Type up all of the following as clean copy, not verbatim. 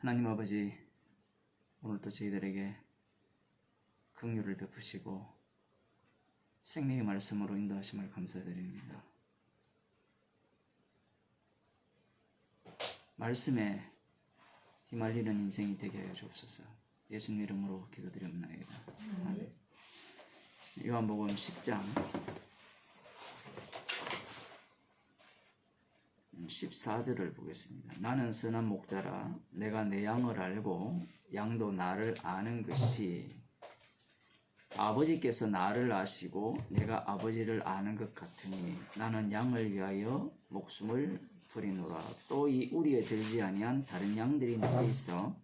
하나님 아버지, 오늘도 저희들에게 긍휼을 베푸시고 생명의 말씀으로 인도하심을 감사드립니다. 말씀에 휘말리는 인생이 되게 하여 주옵소서. 예수님 이름으로 기도드립니다. 아멘. 요한복음 10장 14절을 보겠습니다. 나는 선한 목자라 내가 내 양을 알고 양도 나를 아는 것이 아버지께서 나를 아시고 내가 아버지를 아는 것 같으니 나는 양을 위하여 목숨을 버리노라. 또 이 우리에 들지 아니한 다른 양들이 내게 있어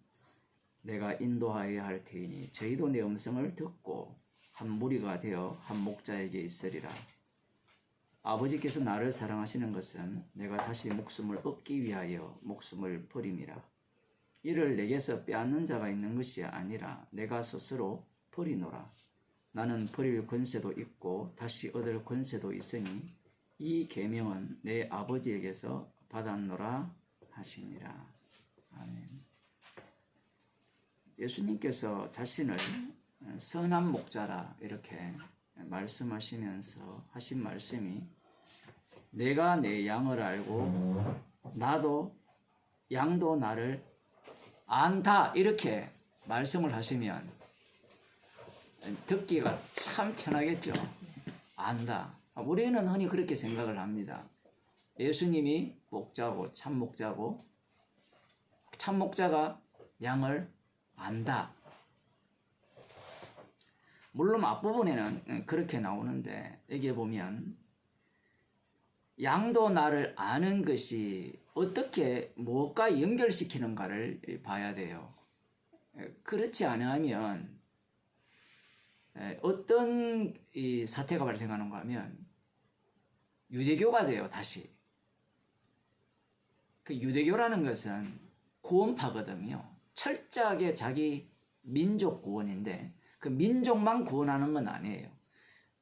내가 인도하여야 할 테이니 저희도 내 음성을 듣고 한 무리가 되어 한 목자에게 있으리라. 아버지께서 나를 사랑하시는 것은 내가 다시 목숨을 얻기 위하여 목숨을 버림이라. 이를 내게서 빼앗는 자가 있는 것이 아니라 내가 스스로 버리노라. 나는 버릴 권세도 있고 다시 얻을 권세도 있으니 이 계명은 내 아버지에게서 받았노라 하시니라. 아멘. 예수님께서 자신을 선한 목자라 이렇게 말씀하시면서 하신 말씀이 내가 내 양을 알고 나도 양도 나를 안다 이렇게 말씀을 하시면 듣기가 참 편하겠죠. 안다. 우리는 흔히 그렇게 생각을 합니다. 예수님이 목자고 참 목자고 참 목자가 양을 안다. 물론 앞부분에는 그렇게 나오는데 여기에 보면 양도 나를 아는 것이 어떻게 무엇과 연결시키는가를 봐야 돼요. 그렇지 않으면 어떤 이 사태가 발생하는가 하면 유대교가 돼요. 다시 그 유대교라는 것은 구원파거든요. 철저하게 자기 민족 구원인데 그 민족만 구원하는 건 아니에요.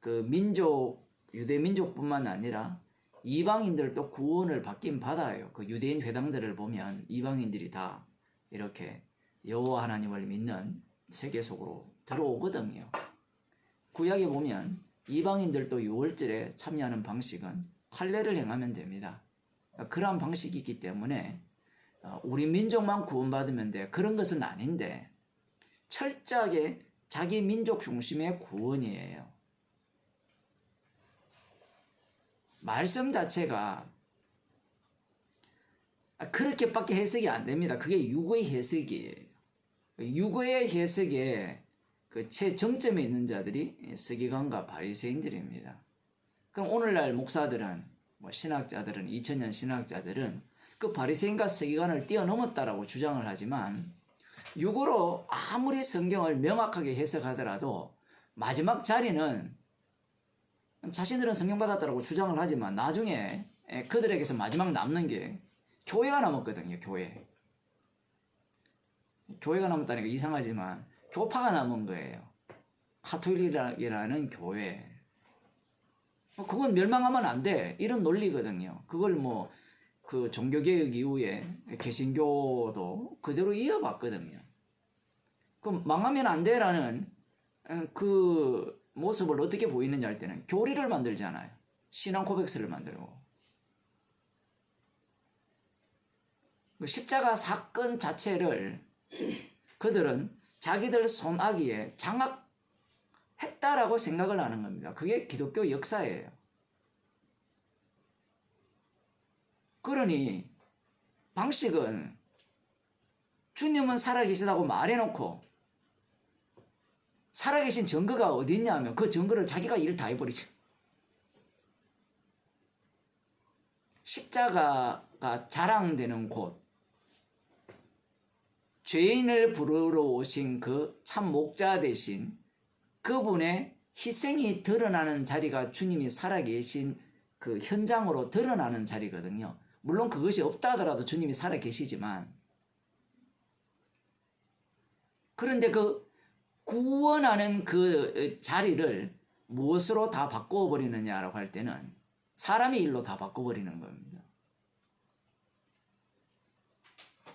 그 민족 유대 민족뿐만 아니라 이방인들도 구원을 받긴 받아요. 그 유대인 회당들을 보면 이방인들이 다 이렇게 여호와 하나님을 믿는 세계 속으로 들어오거든요. 구약에 보면 이방인들도 유월절에 참여하는 방식은 할례를 행하면 됩니다. 그러한 방식이 있기 때문에 우리 민족만 구원받으면 돼. 그런 것은 아닌데 철저하게 자기 민족 중심의 구원이에요. 말씀 자체가 그렇게밖에 해석이 안 됩니다. 그게 유고의 해석이에요. 유고의 해석에 그 최정점에 있는 자들이 서기관과 바리새인들입니다. 그럼 오늘날 목사들은 신학자들은 2000년 신학자들은 그 바리새인과 서기관을 뛰어넘었다라고 주장을 하지만 유고로 아무리 성경을 명확하게 해석하더라도 마지막 자리는 자신들은 성경 받았다라고 주장을 하지만 나중에 그들에게서 마지막 남는 게 교회가 남았거든요. 교회가 남았다는 게 이상하지만 교파가 남은 거예요. 카톨릭이라는 교회. 그건 멸망하면 안 돼. 이런 논리거든요. 그걸 그 종교개혁 이후에 개신교도 그대로 이어봤거든요. 그럼 망하면 안 돼라는 그 모습을 어떻게 보이느냐 할 때는 교리를 만들잖아요. 신앙 고백서를 만들고. 그 십자가 사건 자체를 그들은 자기들 손아귀에 장악했다라고 생각을 하는 겁니다. 그게 기독교 역사예요. 그러니 방식은 주님은 살아계시다고 말해놓고 살아계신 증거가 어디 있냐 하면 그 증거를 자기가 일을 다 해버리죠. 십자가가 자랑되는 곳, 죄인을 부르러 오신 그 참 목자 대신 그분의 희생이 드러나는 자리가 주님이 살아계신 그 현장으로 드러나는 자리거든요. 물론 그것이 없다 하더라도 주님이 살아계시지만 그런데 그 구원하는 그 자리를 무엇으로 다 바꿔버리느냐라고 할 때는 사람의 일로 다 바꿔버리는 겁니다.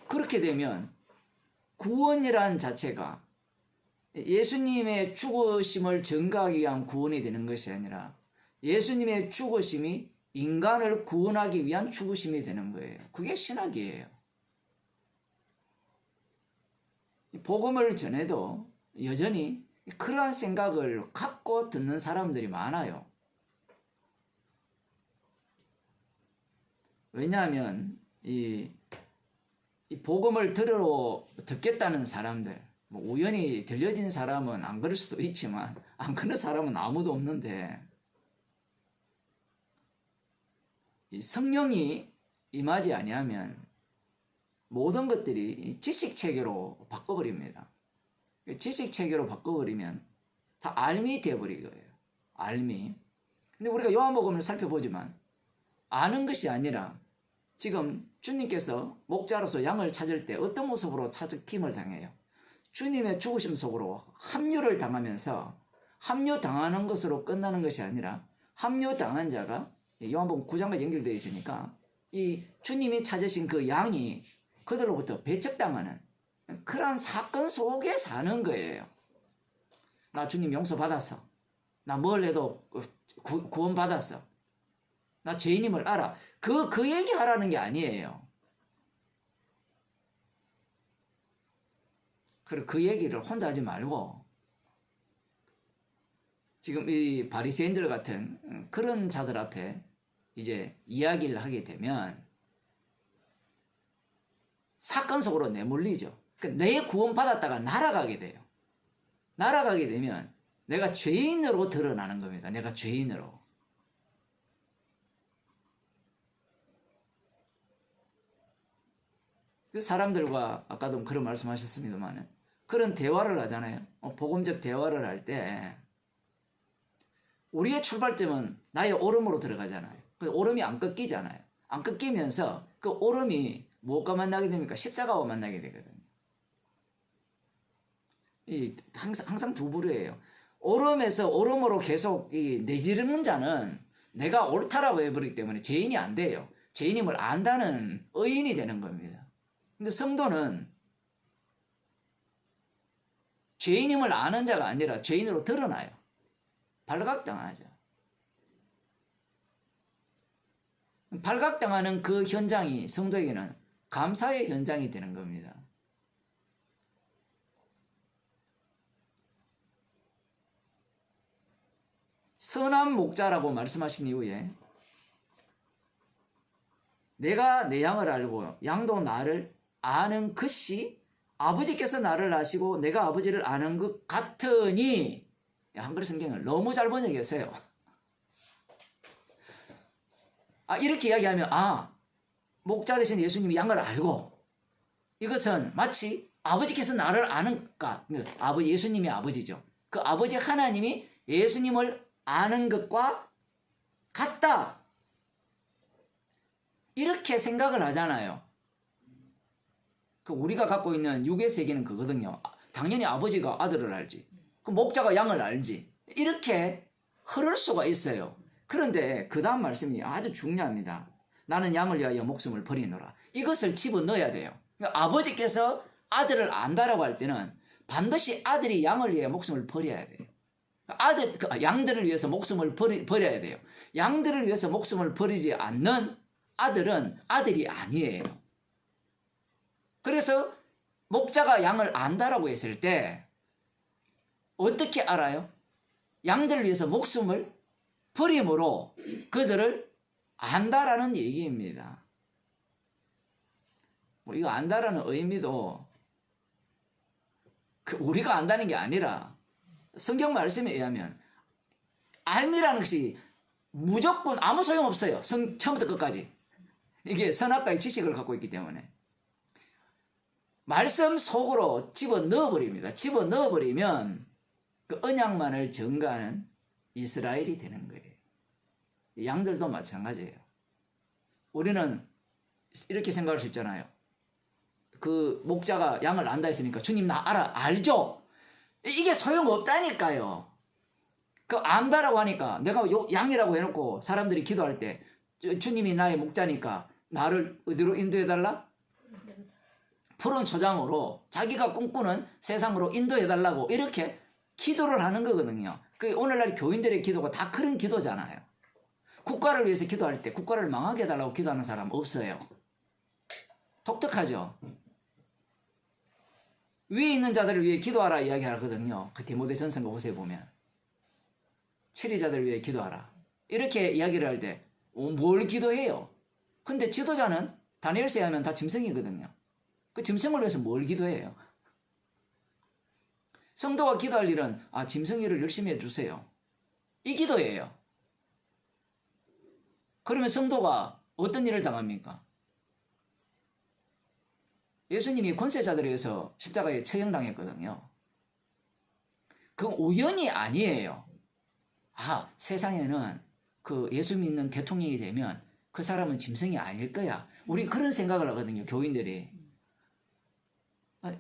그렇게 되면 구원이란 자체가 예수님의 죽으심을 증거하기 위한 구원이 되는 것이 아니라 예수님의 죽으심이 인간을 구원하기 위한 죽으심이 되는 거예요. 그게 신학이에요. 복음을 전해도 여전히 그러한 생각을 갖고 듣는 사람들이 많아요. 왜냐하면 이 복음을 듣겠다는 사람들, 뭐 우연히 들려진 사람은 안 그럴 수도 있지만 안 그런 사람은 아무도 없는데, 이 성령이 임하지 아니하면 모든 것들이 지식체계로 바꿔버립니다. 지식체계로 바꿔버리면 다 알미 되어버린 거예요. 알미. 근데 우리가 요한복음을 살펴보지만 아는 것이 아니라 지금 주님께서 목자로서 양을 찾을 때 어떤 모습으로 찾으킴을 당해요? 주님의 죽으심 속으로 합류를 당하면서 합류당하는 것으로 끝나는 것이 아니라 합류당한 자가 요한복음 9장과 연결되어 있으니까 이 주님이 찾으신 그 양이 그들로부터 배척당하는 그러한 사건 속에 사는 거예요. 나 주님 용서받았어. 나 뭘 해도 구원받았어. 나 죄인임을 알아. 그 얘기 하라는 게 아니에요. 그리고 그 얘기를 혼자 하지 말고 지금 이 바리새인들 같은 그런 자들 앞에 이제 이야기를 하게 되면 사건 속으로 내몰리죠. 그러니까 내 구원 받았다가 날아가게 돼요. 날아가게 되면 내가 죄인으로 드러나는 겁니다. 내가 죄인으로. 그 사람들과 아까도 그런 말씀하셨습니다만 그런 대화를 하잖아요. 복음적 대화를 할 때 우리의 출발점은 나의 오름으로 들어가잖아요. 그 오름이 안 꺾이잖아요. 안 꺾이면서 그 오름이 무엇과 만나게 됩니까? 십자가와 만나게 되거든요. 항상 두 부류예요. 오름에서 오름으로 계속 내지르는 자는 내가 옳다라고 해버리기 때문에 죄인이 안 돼요. 죄인임을 안다는 의인이 되는 겁니다. 근데 성도는 죄인임을 아는 자가 아니라 죄인으로 드러나요. 발각당하죠. 발각당하는 그 현장이 성도에게는 감사의 현장이 되는 겁니다. 선한 목자라고 말씀하신 이후에 내가 내 양을 알고 양도 나를 아는 것이 아버지께서 나를 아시고 내가 아버지를 아는 것 같으니, 한글 성경을 너무 잘 번역했어요. 이렇게 이야기하면 목자 되신 예수님이 양을 알고 이것은 마치 아버지께서 나를 아는가, 예수님이 아버지죠. 그 아버지 하나님이 예수님을 아는 것과 같다. 이렇게 생각을 하잖아요. 우리가 갖고 있는 육의 세계는 그거거든요. 당연히 아버지가 아들을 알지. 그 목자가 양을 알지. 이렇게 흐를 수가 있어요. 그런데 그 다음 말씀이 아주 중요합니다. 나는 양을 위하여 목숨을 버리노라. 이것을 집어넣어야 돼요. 그러니까 아버지께서 아들을 안다라고 할 때는 반드시 아들이 양을 위해 목숨을 버려야 돼요. 양들을 위해서 목숨을 버려야 돼요. 양들을 위해서 목숨을 버리지 않는 아들은 아들이 아니에요. 그래서 목자가 양을 안다라고 했을 때 어떻게 알아요? 양들을 위해서 목숨을 버림으로 그들을 안다라는 얘기입니다. 이거 안다라는 의미도 우리가 안다는 게 아니라 성경 말씀에 의하면 알미라는 것이 무조건 아무 소용없어요. 처음부터 끝까지. 이게 선악과의 지식을 갖고 있기 때문에. 말씀 속으로 집어넣어버립니다. 집어넣어버리면 그 언약만을 증거하는 이스라엘이 되는 거예요. 양들도 마찬가지예요. 우리는 이렇게 생각할 수 있잖아요. 그 목자가 양을 안다 했으니까 주님 나 알죠? 이게 소용없다니까요. 그 안다라고 하니까 내가 양이라고 해놓고 사람들이 기도할 때 주님이 나의 목자니까 나를 어디로 인도해달라? 푸른 초장으로 자기가 꿈꾸는 세상으로 인도해달라고 이렇게 기도를 하는 거거든요. 그 오늘날 교인들의 기도가 다 그런 기도잖아요. 국가를 위해서 기도할 때 국가를 망하게 해달라고 기도하는 사람 없어요. 독특하죠. 위에 있는 자들을 위해 기도하라 이야기하거든요. 그 디모데전서 보세요 보면 치리자들을 위해 기도하라 이렇게 이야기를 할 때 뭘 기도해요? 근데 지도자는 다니엘서에 하면 다 짐승이거든요. 그 짐승을 위해서 뭘 기도해요? 성도가 기도할 일은 짐승이를 열심히 해주세요. 이 기도예요. 그러면 성도가 어떤 일을 당합니까? 예수님이 권세자들에 의해서 십자가에 처형당했거든요. 그건 우연이 아니에요. 세상에는 그 예수 믿는 대통령이 되면 그 사람은 짐승이 아닐 거야. 우리 그런 생각을 하거든요, 교인들이.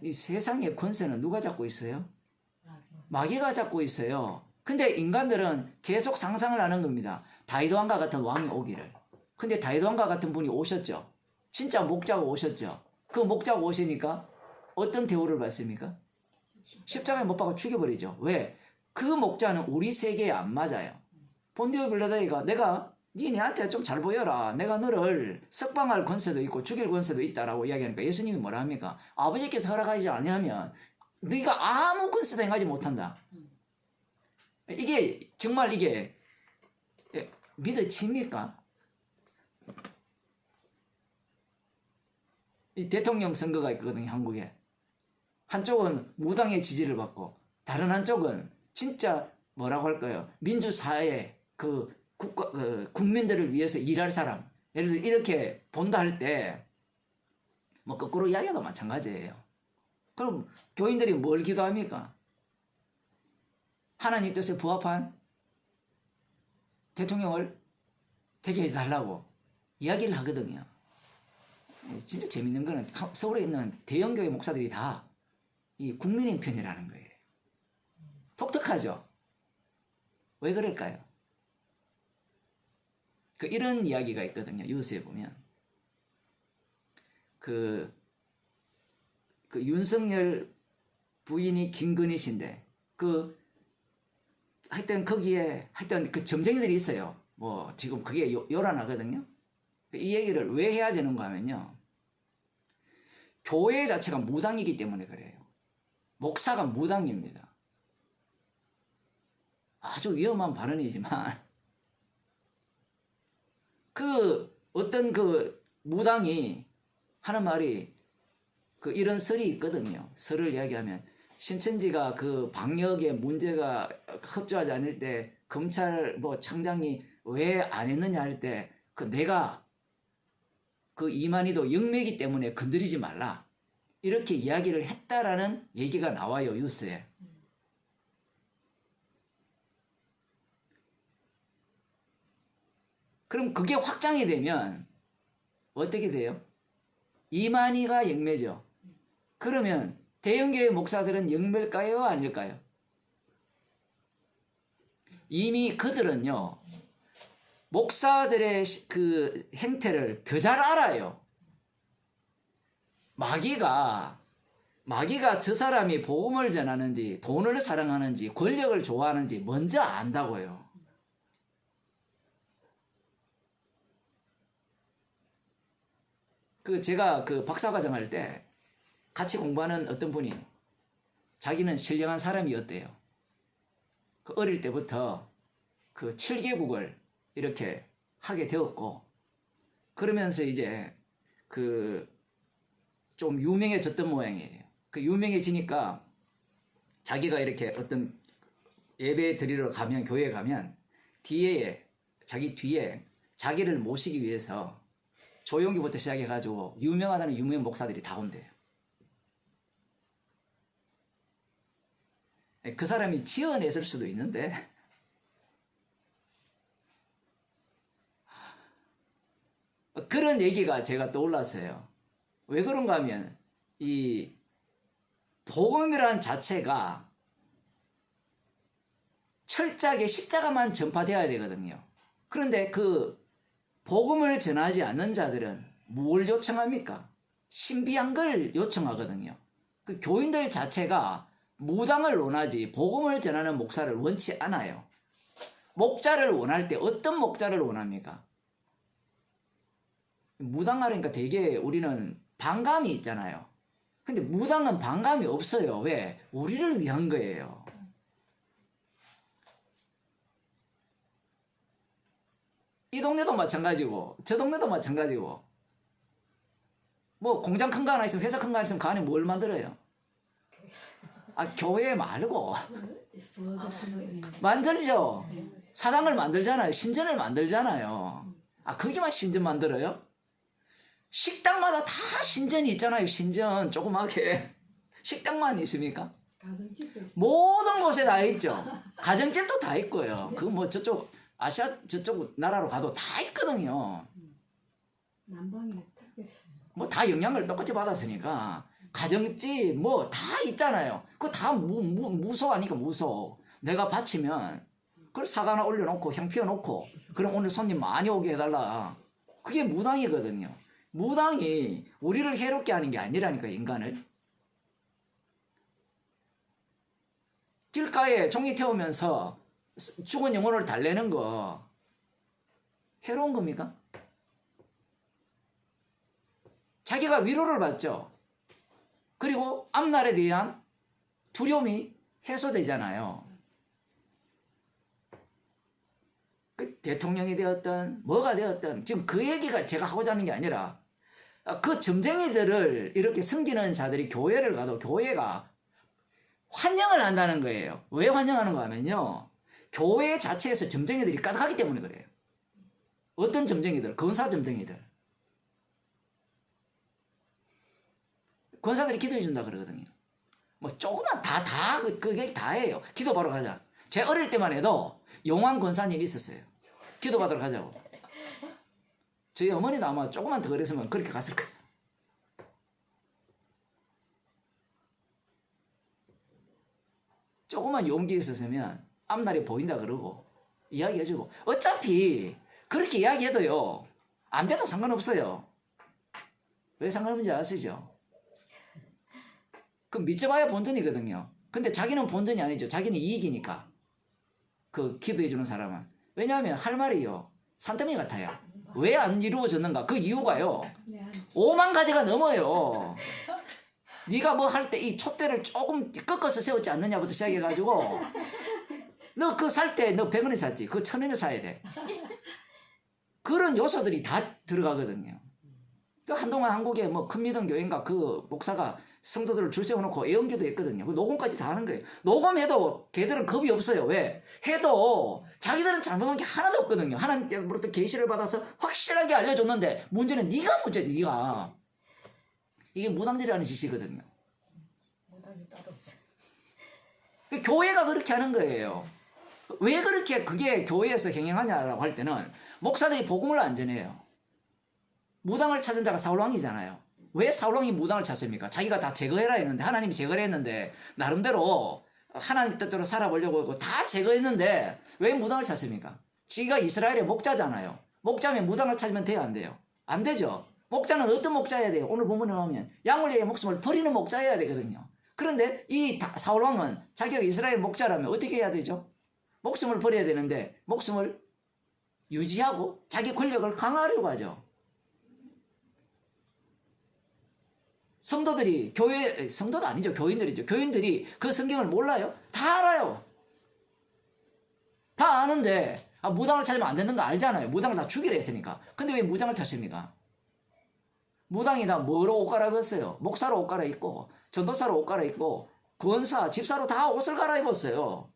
이 세상의 권세는 누가 잡고 있어요? 마귀가 잡고 있어요. 근데 인간들은 계속 상상을 하는 겁니다. 다윗 왕과 같은 왕이 오기를. 근데 다윗 왕과 같은 분이 오셨죠. 진짜 목자가 오셨죠. 그 목자가 오시니까 어떤 대우를 받습니까? 십자가에 못 박아 죽여버리죠. 왜? 그 목자는 우리 세계에 안 맞아요. 본디오 빌라도가 내가 니네한테 좀 잘 보여라. 내가 너를 석방할 권세도 있고 죽일 권세도 있다라고 이야기하니까 예수님이 뭐라 합니까? 아버지께서 허락하지 않으면 네가 아무 권세도 행하지 못한다. 이게 정말 이게 믿어집니까? 이 대통령 선거가 있거든요, 한국에. 한쪽은 무당의 지지를 받고 다른 한쪽은 진짜 뭐라고 할까요? 민주사회 국민들을 위해서 일할 사람. 예를 들어 이렇게 본다 할 때 뭐 거꾸로 이야기도 마찬가지예요. 그럼 교인들이 뭘 기도합니까? 하나님 뜻에 부합한 대통령을 되게 해달라고 이야기를 하거든요. 진짜 재밌는 거는 서울에 있는 대형교회 목사들이 다 이 국민의 편이라는 거예요. 독특하죠? 왜 그럴까요? 이런 이야기가 있거든요. 뉴스에 보면. 윤석열 부인이 김건희신데, 하여튼 거기에, 그 점쟁이들이 있어요. 뭐, 지금 그게 요란하거든요. 이 얘기를 왜 해야 되는가 하면요. 교회 자체가 무당이기 때문에 그래요. 목사가 무당입니다. 아주 위험한 발언이지만, 어떤 무당이 하는 말이, 이런 설이 있거든요. 설을 이야기하면, 신천지가 방역에 문제가 협조하지 않을 때, 검찰 청장이 왜 안 했느냐 할 때, 내가 이만희도 영매이기 때문에 건드리지 말라. 이렇게 이야기를 했다라는 얘기가 나와요, 뉴스에. 그럼 그게 확장이 되면 어떻게 돼요? 이만희가 영매죠. 그러면 대형교회 목사들은 영매일까요? 아닐까요? 이미 그들은요, 목사들의 행태를 더 잘 알아요. 마귀가 저 사람이 복음을 전하는지, 돈을 사랑하는지, 권력을 좋아하는지 먼저 안다고요. 제가 박사과정 할 때 같이 공부하는 어떤 분이 자기는 신령한 사람이었대요. 어릴 때부터 7개국을 이렇게 하게 되었고, 그러면서 이제 좀 유명해졌던 모양이에요. 유명해지니까 자기가 이렇게 어떤 예배 드리러 가면, 교회에 가면 자기 뒤에 자기를 모시기 위해서 조용기부터 시작해가지고 유명하다는 유명 목사들이 다 온대요. 그 사람이 지어냈을 수도 있는데 그런 얘기가 제가 떠올랐어요. 왜 그런가 하면 이 복음이란 자체가 철저하게 십자가만 전파되어야 되거든요. 그런데 복음을 전하지 않는 자들은 뭘 요청합니까? 신비한 걸 요청하거든요. 그 교인들 자체가 무당을 원하지 복음을 전하는 목사를 원치 않아요. 목자를 원할 때 어떤 목자를 원합니까? 무당하니까 되게 우리는 반감이 있잖아요. 근데 무당은 반감이 없어요. 왜? 우리를 위한 거예요. 이 동네도 마찬가지고 저 동네도 마찬가지고 뭐 공장 큰 거 하나 있으면 회사 큰 거 하나 있으면 그 안에 뭘 만들어요? 교회 말고 만들죠. 사당을 만들잖아요. 신전을 만들잖아요. 거기만 신전 만들어요? 식당마다 다 신전이 있잖아요. 신전 조그맣게 식당만 있습니까? 모든 곳에 다 있죠. 가정집도 다 있고요. 그거 뭐 저쪽 아시아 저쪽 나라로 가도 다 있거든요. 남방이네 특별히. 뭐 다 영향을 똑같이 받았으니까 가정집 뭐 다 있잖아요. 그거 다 무소하니까 무소. 내가 바치면 그걸 사과 하나 올려놓고 향 피워놓고 그럼 오늘 손님 많이 오게 해달라. 그게 무당이거든요. 무당이 우리를 해롭게 하는 게 아니라니까 인간을. 길가에 종이 태우면서 죽은 영혼을 달래는 거 해로운 겁니까? 자기가 위로를 받죠. 그리고 앞날에 대한 두려움이 해소되잖아요. 대통령이 되었든 뭐가 되었든 지금 그 얘기가 제가 하고자 하는 게 아니라 그 점쟁이들을 이렇게 섬기는 자들이 교회를 가도 교회가 환영을 한다는 거예요. 왜 환영하는가 하면요. 교회 자체에서 점쟁이들이 가득하기 때문에 그래요. 어떤 점쟁이들? 권사 점쟁이들. 권사들이 기도해 준다 그러거든요. 뭐 조그만 그게 다예요. 기도 받으러 가자. 제 어릴 때만 해도 용왕 권사님이 있었어요. 기도 받으러 가자고. 저희 어머니도 아마 조금만 더 그랬으면 그렇게 갔을 거예요. 조금만 용기 있었으면 앞날이 보인다 그러고 이야기해주고 어차피 그렇게 이야기해도요 안 돼도 상관없어요. 왜 상관없는지 아시죠? 그 믿져봐야 본전이거든요. 근데 자기는 본전이 아니죠. 자기는 이익이니까. 그 기도해주는 사람은. 왜냐하면 할 말이요 산더미 같아요. 왜 안 이루어졌는가? 그 이유가요 5만 가지가 넘어요. 네가 뭐 할 때 이 촛대를 조금 꺾어서 세웠지 않느냐부터 시작해가지고 너 그거 살 때 너 100원에 샀지. 그거 1000원에 사야 돼. 그런 요소들이 다 들어가거든요. 그 한동안 한국에 뭐 큰 믿음 교회인가 그 목사가 성도들을 줄 세워놓고 애언기도 했거든요. 그 녹음까지 다 하는 거예요. 녹음해도 걔들은 겁이 없어요. 왜? 해도 자기들은 잘못한 게 하나도 없거든요. 하나님께로부터 계시를 받아서 확실하게 알려줬는데 문제는 네가 문제야. 네가. 이게 무당들이라는 짓이거든요. 그 교회가 그렇게 하는 거예요. 왜 그렇게 그게 교회에서 행행하냐라고 할 때는 목사들이 복음을 안 전해요. 무당을 찾은 자가 사울왕이잖아요. 왜 사울왕이 무당을 찾습니까? 자기가 다 제거해라 했는데 하나님이 제거를 했는데 나름대로 하나님 뜻대로 살아보려고 하고 다 제거했는데 왜 무당을 찾습니까? 지가 이스라엘의 목자잖아요. 목자면 무당을 찾으면 돼요 안 돼요? 안 되죠. 목자는 어떤 목자여야 돼요? 오늘 본문에 나오면 양을 위해 목숨을 버리는 목자여야 되거든요. 그런데 이 사울왕은 자기가 이스라엘 목자라면 어떻게 해야 되죠? 목숨을 버려야 되는데 목숨을 유지하고 자기 권력을 강화하려고 하죠. 성도들이 성도도 아니죠. 교인들이죠. 교인들이 그 성경을 몰라요? 다 알아요. 다 아는데 무당을 찾으면 안 되는 거 알잖아요. 무당을 다 죽이려 했으니까. 근데 왜 무당을 찾습니까? 무당이 다 뭐로 옷 갈아입었어요? 목사로 옷 갈아입고 전도사로 옷 갈아입고 권사, 집사로 다 옷을 갈아입었어요.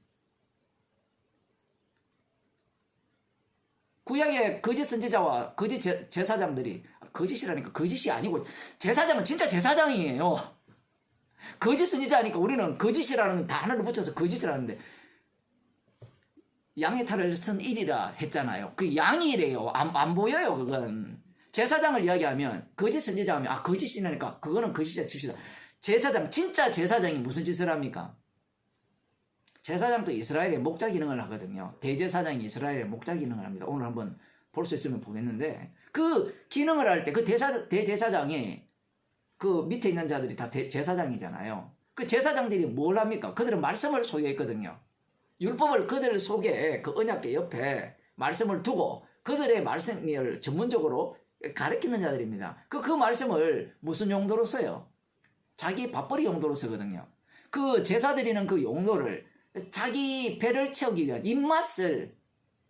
구약의 거짓 선지자와 거짓 제사장들이 거짓이라니까 거짓이 아니고 제사장은 진짜 제사장이에요. 거짓 선지자니까 우리는 거짓이라는 단어를 붙여서 거짓이라는데 양의 탈을 쓴 일이라 했잖아요. 그 양이래요. 안 보여요. 그건 제사장을 이야기하면 거짓 선지자 하면 거짓이라니까 그거는 거짓이자 칩시다. 제사장 진짜 제사장이 무슨 짓을 합니까? 제사장도 이스라엘의 목자 기능을 하거든요. 대제사장이 이스라엘의 목자 기능을 합니다. 오늘 한번 볼 수 있으면 보겠는데 그 기능을 할 때 그 대제사장이 그 밑에 있는 자들이 다 제사장이잖아요. 그 제사장들이 뭘 합니까? 그들은 말씀을 소유했거든요. 율법을 그들 속에 그 언약궤 옆에 말씀을 두고 그들의 말씀을 전문적으로 가르치는 자들입니다. 그 말씀을 무슨 용도로 써요? 자기 밥벌이 용도로 쓰거든요. 그 제사 드리는 그 용도를 자기 배를 채우기 위한 입맛을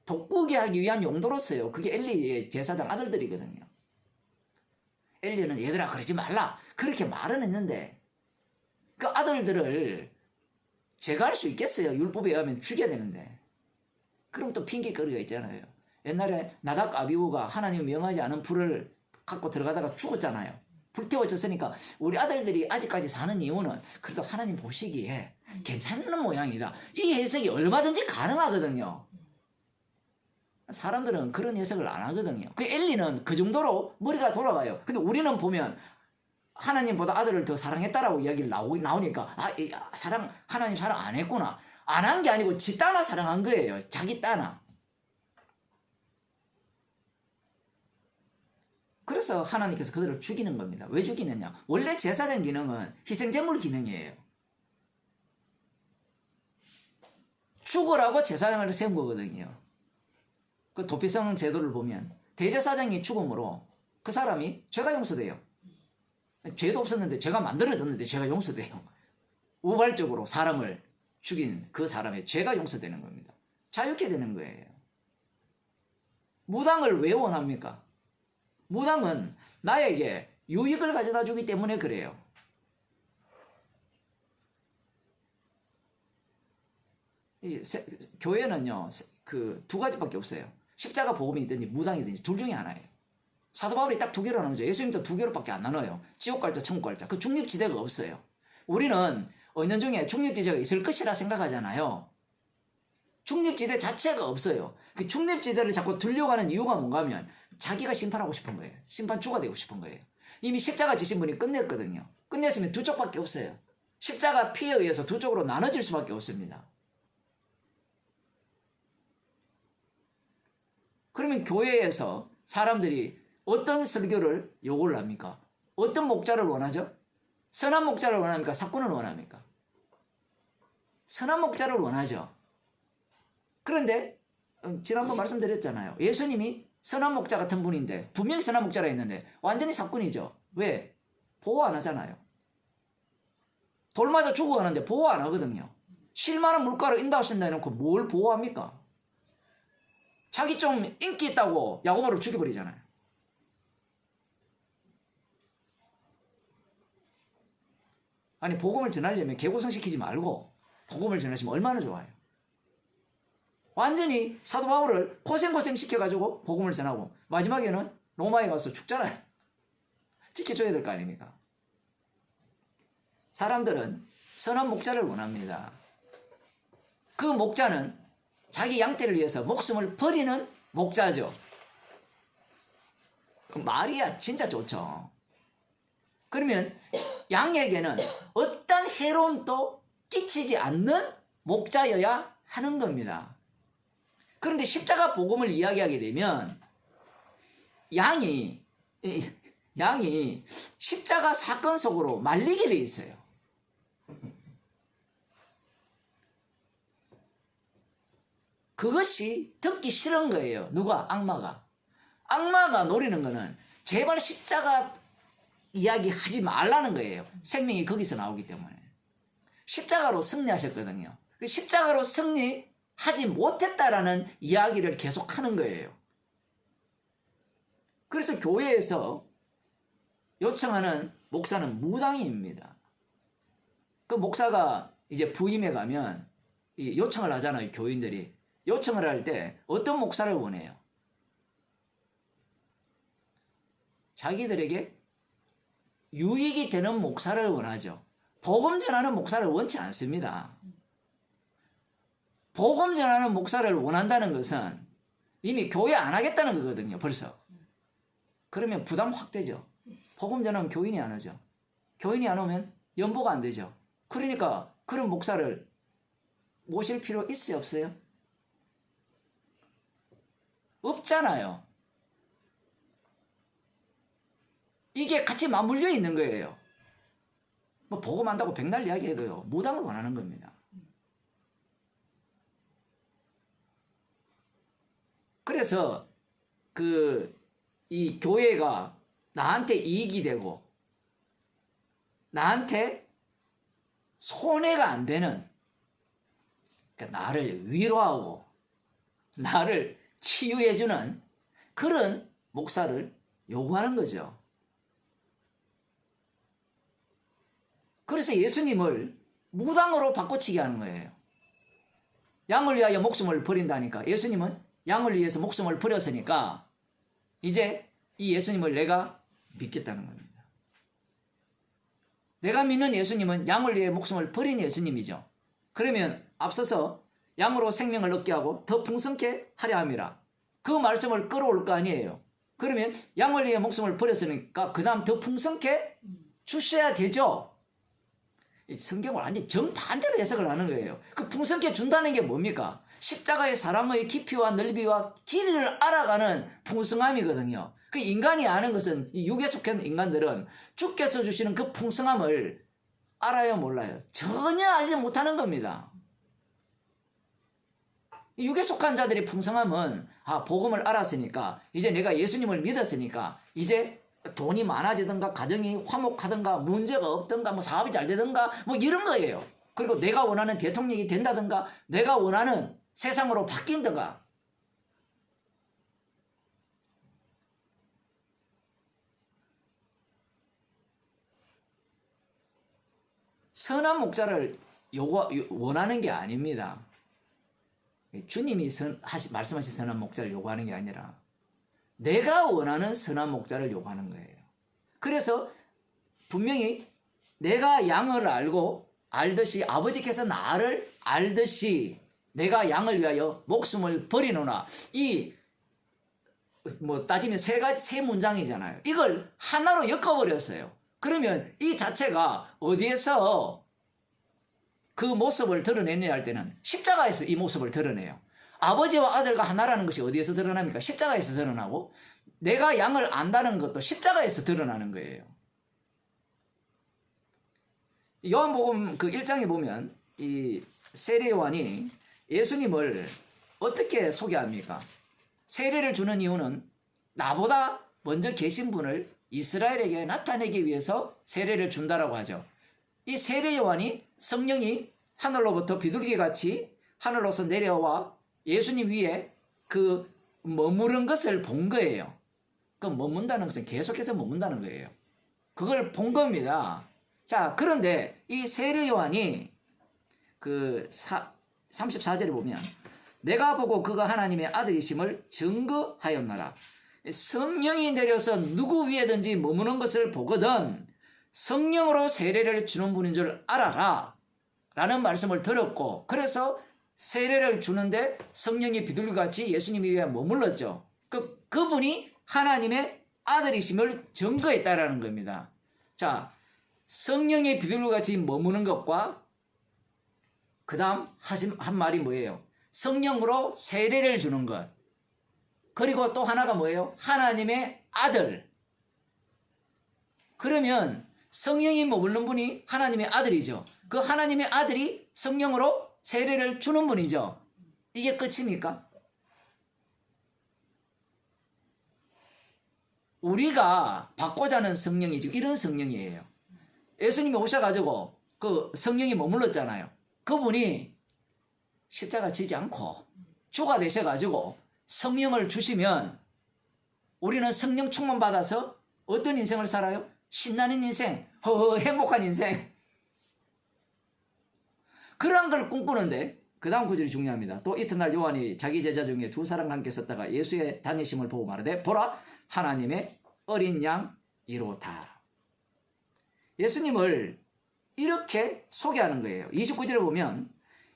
돋구게 하기 위한 용도로 써요. 그게 엘리의 제사장 아들들이거든요. 엘리는 얘들아 그러지 말라 그렇게 말은 했는데 그 아들들을 제거할 수 있겠어요? 율법에 의하면 죽여야 되는데. 그럼 또 핑계거리가 있잖아요. 옛날에 나답과 아비후가 하나님이 명하지 않은 불을 갖고 들어가다가 죽었잖아요. 불태워졌으니까 우리 아들들이 아직까지 사는 이유는 그래도 하나님 보시기에 괜찮은 모양이다. 이 해석이 얼마든지 가능하거든요. 사람들은 그런 해석을 안 하거든요. 그 엘리는 그 정도로 머리가 돌아가요. 근데 우리는 보면 하나님보다 아들을 더 사랑했다라고 이야기를 나오니까 하나님 사랑 안 했구나. 안 한 게 아니고 지 따나 사랑한 거예요. 자기 따나. 그래서 하나님께서 그들을 죽이는 겁니다. 왜 죽이느냐? 원래 제사장 기능은 희생제물 기능이에요. 죽으라고 제사장을 세운 거거든요. 그 도피성 제도를 보면 대제사장이 죽음으로 그 사람이 죄가 용서돼요. 죄도 없었는데 죄가 만들어졌는데 죄가 용서돼요. 우발적으로 사람을 죽인 그 사람의 죄가 용서되는 겁니다. 자유케 되는 거예요. 무당을 왜 원합니까? 무당은 나에게 유익을 가져다 주기 때문에 그래요. 교회는요, 그 두 가지밖에 없어요. 십자가 복음이 있든지 무당이든지 둘 중에 하나예요. 사도 바울이 딱 두 개로 나누죠. 예수님도 두 개로밖에 안 나눠요. 지옥 갈자, 천국 갈자. 그 중립지대가 없어요. 우리는 은연중에 중립지대가 있을 것이라 생각하잖아요. 중립지대 자체가 없어요. 그 중립지대를 자꾸 들려가는 이유가 뭔가 하면 자기가 심판하고 싶은 거예요. 심판주가 되고 싶은 거예요. 이미 십자가 지신 분이 끝냈거든요. 끝냈으면 두 쪽밖에 없어요. 십자가 피에 의해서 두 쪽으로 나눠질 수밖에 없습니다. 그러면 교회에서 사람들이 어떤 설교를 요구를 합니까? 어떤 목자를 원하죠? 선한 목자를 원합니까? 사꾼을 원합니까? 선한 목자를 원하죠. 그런데 지난번 말씀드렸잖아요. 예수님이 선한 목자 같은 분인데 분명히 선한 목자라 했는데 완전히 사꾼이죠. 왜? 보호 안 하잖아요. 돌 맞아 죽어가는데 보호 안 하거든요. 실만한 물가를 인도하신다 해놓고 뭘 보호합니까? 자기 좀 인기 있다고 야고보를 죽여버리잖아요. 아니 복음을 전하려면 개고생시키지 말고 복음을 전하시면 얼마나 좋아요. 완전히 사도 바울을 고생 시켜가지고 복음을 전하고 마지막에는 로마에 가서 죽잖아요. 지켜줘야 될 거 아닙니까? 사람들은 선한 목자를 원합니다. 그 목자는 자기 양떼를 위해서 목숨을 버리는 목자죠. 말이야 진짜 좋죠. 그러면 양에게는 어떤 해로움도 끼치지 않는 목자여야 하는 겁니다. 그런데 십자가 복음을 이야기하게 되면 양이 십자가 사건 속으로 말리게 돼 있어요. 그것이 듣기 싫은 거예요. 누가? 악마가. 악마가 노리는 거는 제발 십자가 이야기 하지 말라는 거예요. 생명이 거기서 나오기 때문에. 십자가로 승리하셨거든요. 그 십자가로 승리하지 못했다라는 이야기를 계속하는 거예요. 그래서 교회에서 요청하는 목사는 무당입니다. 그 목사가 이제 부임해 가면 요청을 하잖아요. 교인들이. 요청을 할 때 어떤 목사를 원해요? 자기들에게 유익이 되는 목사를 원하죠. 복음 전하는 목사를 원치 않습니다. 복음 전하는 목사를 원한다는 것은 이미 교회 안 하겠다는 거거든요. 벌써. 그러면 부담 확 되죠. 복음 전하면 교인이 안 오죠. 교인이 안 오면 연보가 안 되죠. 그러니까 그런 목사를 모실 필요 있어요? 없어요? 없잖아요. 이게 같이 맞물려 있는 거예요. 뭐 복음한다고 백날 이야기해도요, 무당을 원하는 겁니다. 그래서 이 교회가 나한테 이익이 되고 나한테 손해가 안 되는, 그러니까 나를 위로하고 나를 치유해주는 그런 목사를 요구하는 거죠. 그래서 예수님을 무당으로 바꿔치기 하는 거예요. 양을 위하여 목숨을 버린다니까. 예수님은 양을 위해서 목숨을 버렸으니까 이제 이 예수님을 내가 믿겠다는 겁니다. 내가 믿는 예수님은 양을 위해 목숨을 버린 예수님이죠. 그러면 앞서서 양으로 생명을 얻게 하고 더 풍성케 하려 함이라. 그 말씀을 끌어올 거 아니에요. 그러면 양을 위해 목숨을 버렸으니까 그 다음 더 풍성케 주셔야 되죠. 이 성경을 완전히 정반대로 해석을 하는 거예요. 그 풍성케 준다는 게 뭡니까? 십자가의 사랑의 깊이와 넓이와 길이를 알아가는 풍성함이거든요. 그 인간이 아는 것은, 이 육에 속한 인간들은 주께서 주시는 그 풍성함을 알아요, 몰라요? 전혀 알지 못하는 겁니다. 육에 속한 자들의 풍성함은, 복음을 알았으니까, 이제 내가 예수님을 믿었으니까, 이제 돈이 많아지든가, 가정이 화목하든가, 문제가 없든가, 뭐 사업이 잘 되든가, 뭐 이런 거예요. 그리고 내가 원하는 대통령이 된다든가, 내가 원하는 세상으로 바뀐다든가. 선한 목자를 원하는 게 아닙니다. 주님이 말씀하신 선한 목자를 요구하는 게 아니라 내가 원하는 선한 목자를 요구하는 거예요. 그래서 분명히 내가 양을 알듯이 아버지께서 나를 알듯이 내가 양을 위하여 목숨을 버리노라. 따지면 세 문장이잖아요. 이걸 하나로 엮어버렸어요. 그러면 이 자체가 어디에서 그 모습을 드러내느냐 할 때는 십자가에서 이 모습을 드러내요. 아버지와 아들과 하나라는 것이 어디에서 드러납니까? 십자가에서 드러나고, 내가 양을 안다는 것도 십자가에서 드러나는 거예요. 요한복음 1장에 보면 이 세례 요한이 예수님을 어떻게 소개합니까? 세례를 주는 이유는 나보다 먼저 계신 분을 이스라엘에게 나타내기 위해서 세례를 준다라고 하죠. 이 세례 요한이 성령이 하늘로부터 비둘기같이 하늘로서 내려와 예수님 위에 머무른 것을 본 거예요. 그 머문다는 것은 계속해서 머문다는 거예요. 그걸 본 겁니다. 자, 그런데 이 세례 요한이 34절에 보면 내가 보고 그가 하나님의 아들이심을 증거하였노라. 성령이 내려서 누구 위에든지 머무는 것을 보거든 성령으로 세례를 주는 분인 줄 알아라 라는 말씀을 들었고, 그래서 세례를 주는데 성령이 비둘기같이 예수님 위에 머물렀죠. 그분이 하나님의 아들이심을 증거했다라는 겁니다. 자, 성령의 비둘기같이 머무는 것과 그 다음 한 말이 뭐예요? 성령으로 세례를 주는 것. 그리고 또 하나가 뭐예요? 하나님의 아들. 그러면 성령이 머무는 분이 하나님의 아들이죠. 그 하나님의 아들이 성령으로 세례를 주는 분이죠. 이게 끝입니까? 우리가 받고자 하는 성령이 지금 이런 성령이에요. 예수님이 오셔가지고 그 성령이 머물렀잖아요. 그분이 십자가 지지 않고 주가 되셔가지고 성령을 주시면 우리는 성령 충만 받아서 어떤 인생을 살아요? 신나는 인생, 행복한 인생. 그러한 걸 꿈꾸는데 그 다음 구절이 중요합니다. 또 이튿날 요한이 자기 제자 중에 두 사람과 함께 섰다가 예수의 다니심을 보고 말하되 보라 하나님의 어린 양 이로다. 예수님을 이렇게 소개하는 거예요. 29절에 보면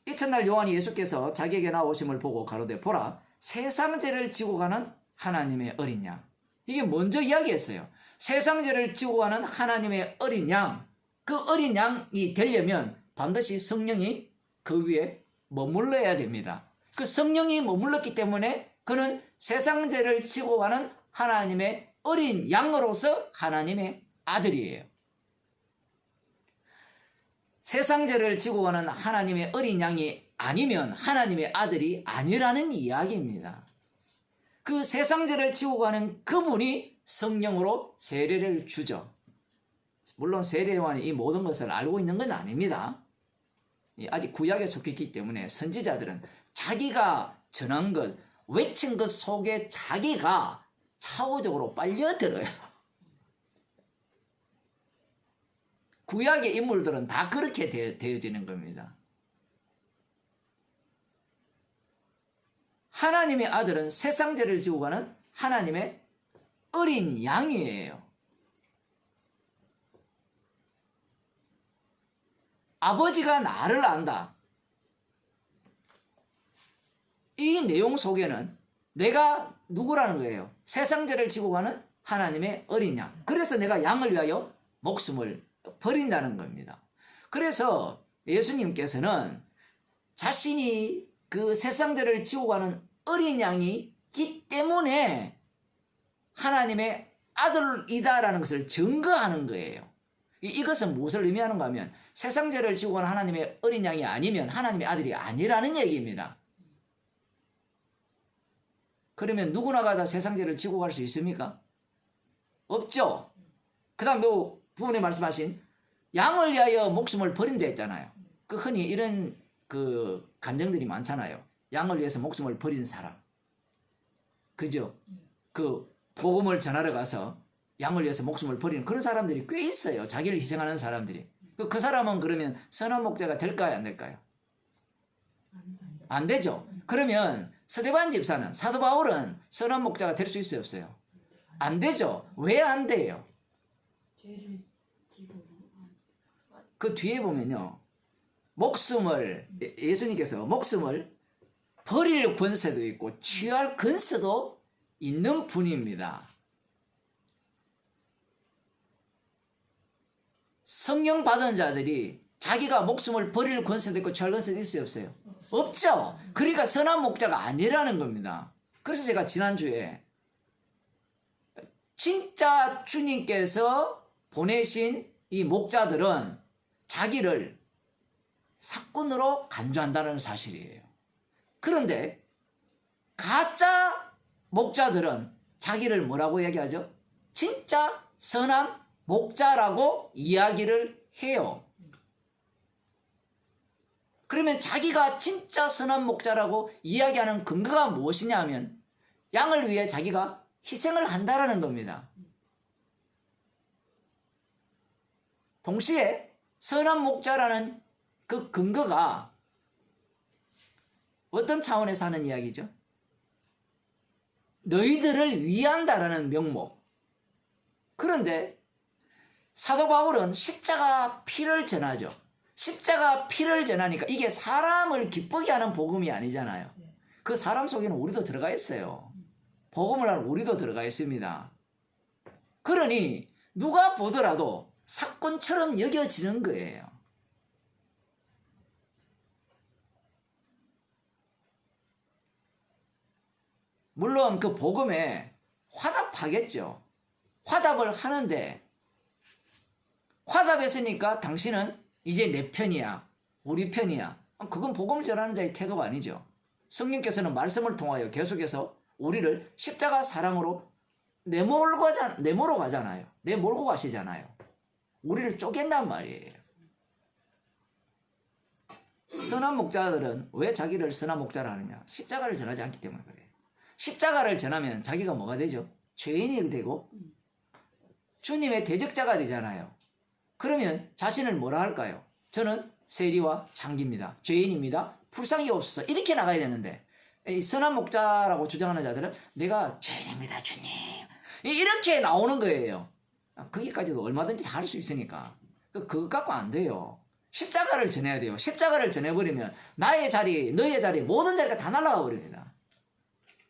이튿날 요한이 예수께서 자기에게 나오심을 보고 가로되 보라 세상 죄를 지고 가는 하나님의 어린 양. 이게 먼저 이야기했어요. 세상 죄를 지고 가는 하나님의 어린 양. 그 어린 양이 되려면 반드시 성령이 그 위에 머물러야 됩니다. 그 성령이 머물렀기 때문에 그는 세상 죄를 지고 가는 하나님의 어린 양으로서 하나님의 아들이에요. 세상 죄를 지고 가는 하나님의 어린 양이 아니면 하나님의 아들이 아니라는 이야기입니다. 그 세상 죄를 지고 가는 그분이 성령으로 세례를 주죠. 물론 세례 요한이 이 모든 것을 알고 있는 건 아닙니다. 아직 구약에 속해 있기 때문에 선지자들은 자기가 전한 것, 외친 것 속에 자기가 차후적으로 빨려들어요. 구약의 인물들은 다 그렇게 되어지는 겁니다. 하나님의 아들은 세상 죄를 지고 가는 하나님의 어린 양이에요. 아버지가 나를 안다. 이 내용 속에는 내가 누구라는 거예요? 세상 죄를 지고 가는 하나님의 어린 양. 그래서 내가 양을 위하여 목숨을 버린다는 겁니다. 그래서 예수님께서는 자신이 그 세상 죄를 지고 가는 어린 양이기 때문에 하나님의 아들이다라는 것을 증거하는 거예요. 이것은 무엇을 의미하는가 하면 세상 죄를 지고 가는 하나님의 어린 양이 아니면 하나님의 아들이 아니라는 얘기입니다. 그러면 누구나가 다 세상 죄를 지고 갈 수 있습니까? 없죠. 그 다음 요 부분에 말씀하신 양을 위하여 목숨을 버린다 했잖아요. 그 흔히 이런 그 간증들이 많잖아요. 양을 위해서 목숨을 버린 사람. 그죠? 그 복음을 전하러 가서 양을 위해서 목숨을 버리는 그런 사람들이 꽤 있어요. 자기를 희생하는 사람들이. 그 사람은 그러면 선한 목자가 될까요? 안 될까요? 안 되죠. 그러면 스데반 집사는, 사도 바울은 선한 목자가 될 수 있어요? 없어요? 안 되죠. 왜 안 돼요? 그 뒤에 보면요. 예수님께서 목숨을 버릴 권세도 있고 취할 권세도 있는 분입니다. 성령 받은 자들이 자기가 목숨을 버릴 권세도 있고 취할 권세도 있어요? 없어요? 없죠. 그러니까 선한 목자가 아니라는 겁니다. 그래서 제가 지난주에 진짜 주님께서 보내신 이 목자들은 자기를 사꾼으로 간주한다는 사실이에요. 그런데 가짜 목자들은 자기를 뭐라고 얘기하죠? 진짜 선한 목자라고 이야기를 해요. 그러면 자기가 진짜 선한 목자라고 이야기하는 근거가 무엇이냐 하면 양을 위해 자기가 희생을 한다라는 겁니다. 동시에 선한 목자라는 그 근거가 어떤 차원에서 하는 이야기죠? 너희들을 위한다라는 명목. 그런데 사도 바울은 십자가 피를 전하죠. 십자가 피를 전하니까 이게 사람을 기쁘게 하는 복음이 아니잖아요. 그 사람 속에는 우리도 들어가 있어요. 복음을 하는 우리도 들어가 있습니다. 그러니 누가 보더라도 사건처럼 여겨지는 거예요. 물론 그 복음에 화답하겠죠. 화답을 하는데 화답했으니까 당신은 이제 내 편이야. 우리 편이야. 그건 복음을 전하는 자의 태도가 아니죠. 성령께서는 말씀을 통하여 계속해서 우리를 십자가 사랑으로 내모로 가잖아요. 내몰고 가시잖아요. 우리를 쪼갠단 말이에요. 선한 목자들은 왜 자기를 선한 목자라 하느냐? 십자가를 전하지 않기 때문에 그래요. 십자가를 전하면 자기가 뭐가 되죠? 죄인이 되고 주님의 대적자가 되잖아요. 그러면 자신을 뭐라 할까요? 저는 세리와 창기입니다. 죄인입니다. 불쌍히 없어서 이렇게 나가야 되는데 이 선한 목자라고 주장하는 자들은 내가 죄인입니다. 주님. 이렇게 나오는 거예요. 거기까지도 얼마든지 다 할 수 있으니까. 그거 갖고 안 돼요. 십자가를 전해야 돼요. 십자가를 전해버리면 나의 자리, 너의 자리, 모든 자리가 다 날아가 버립니다.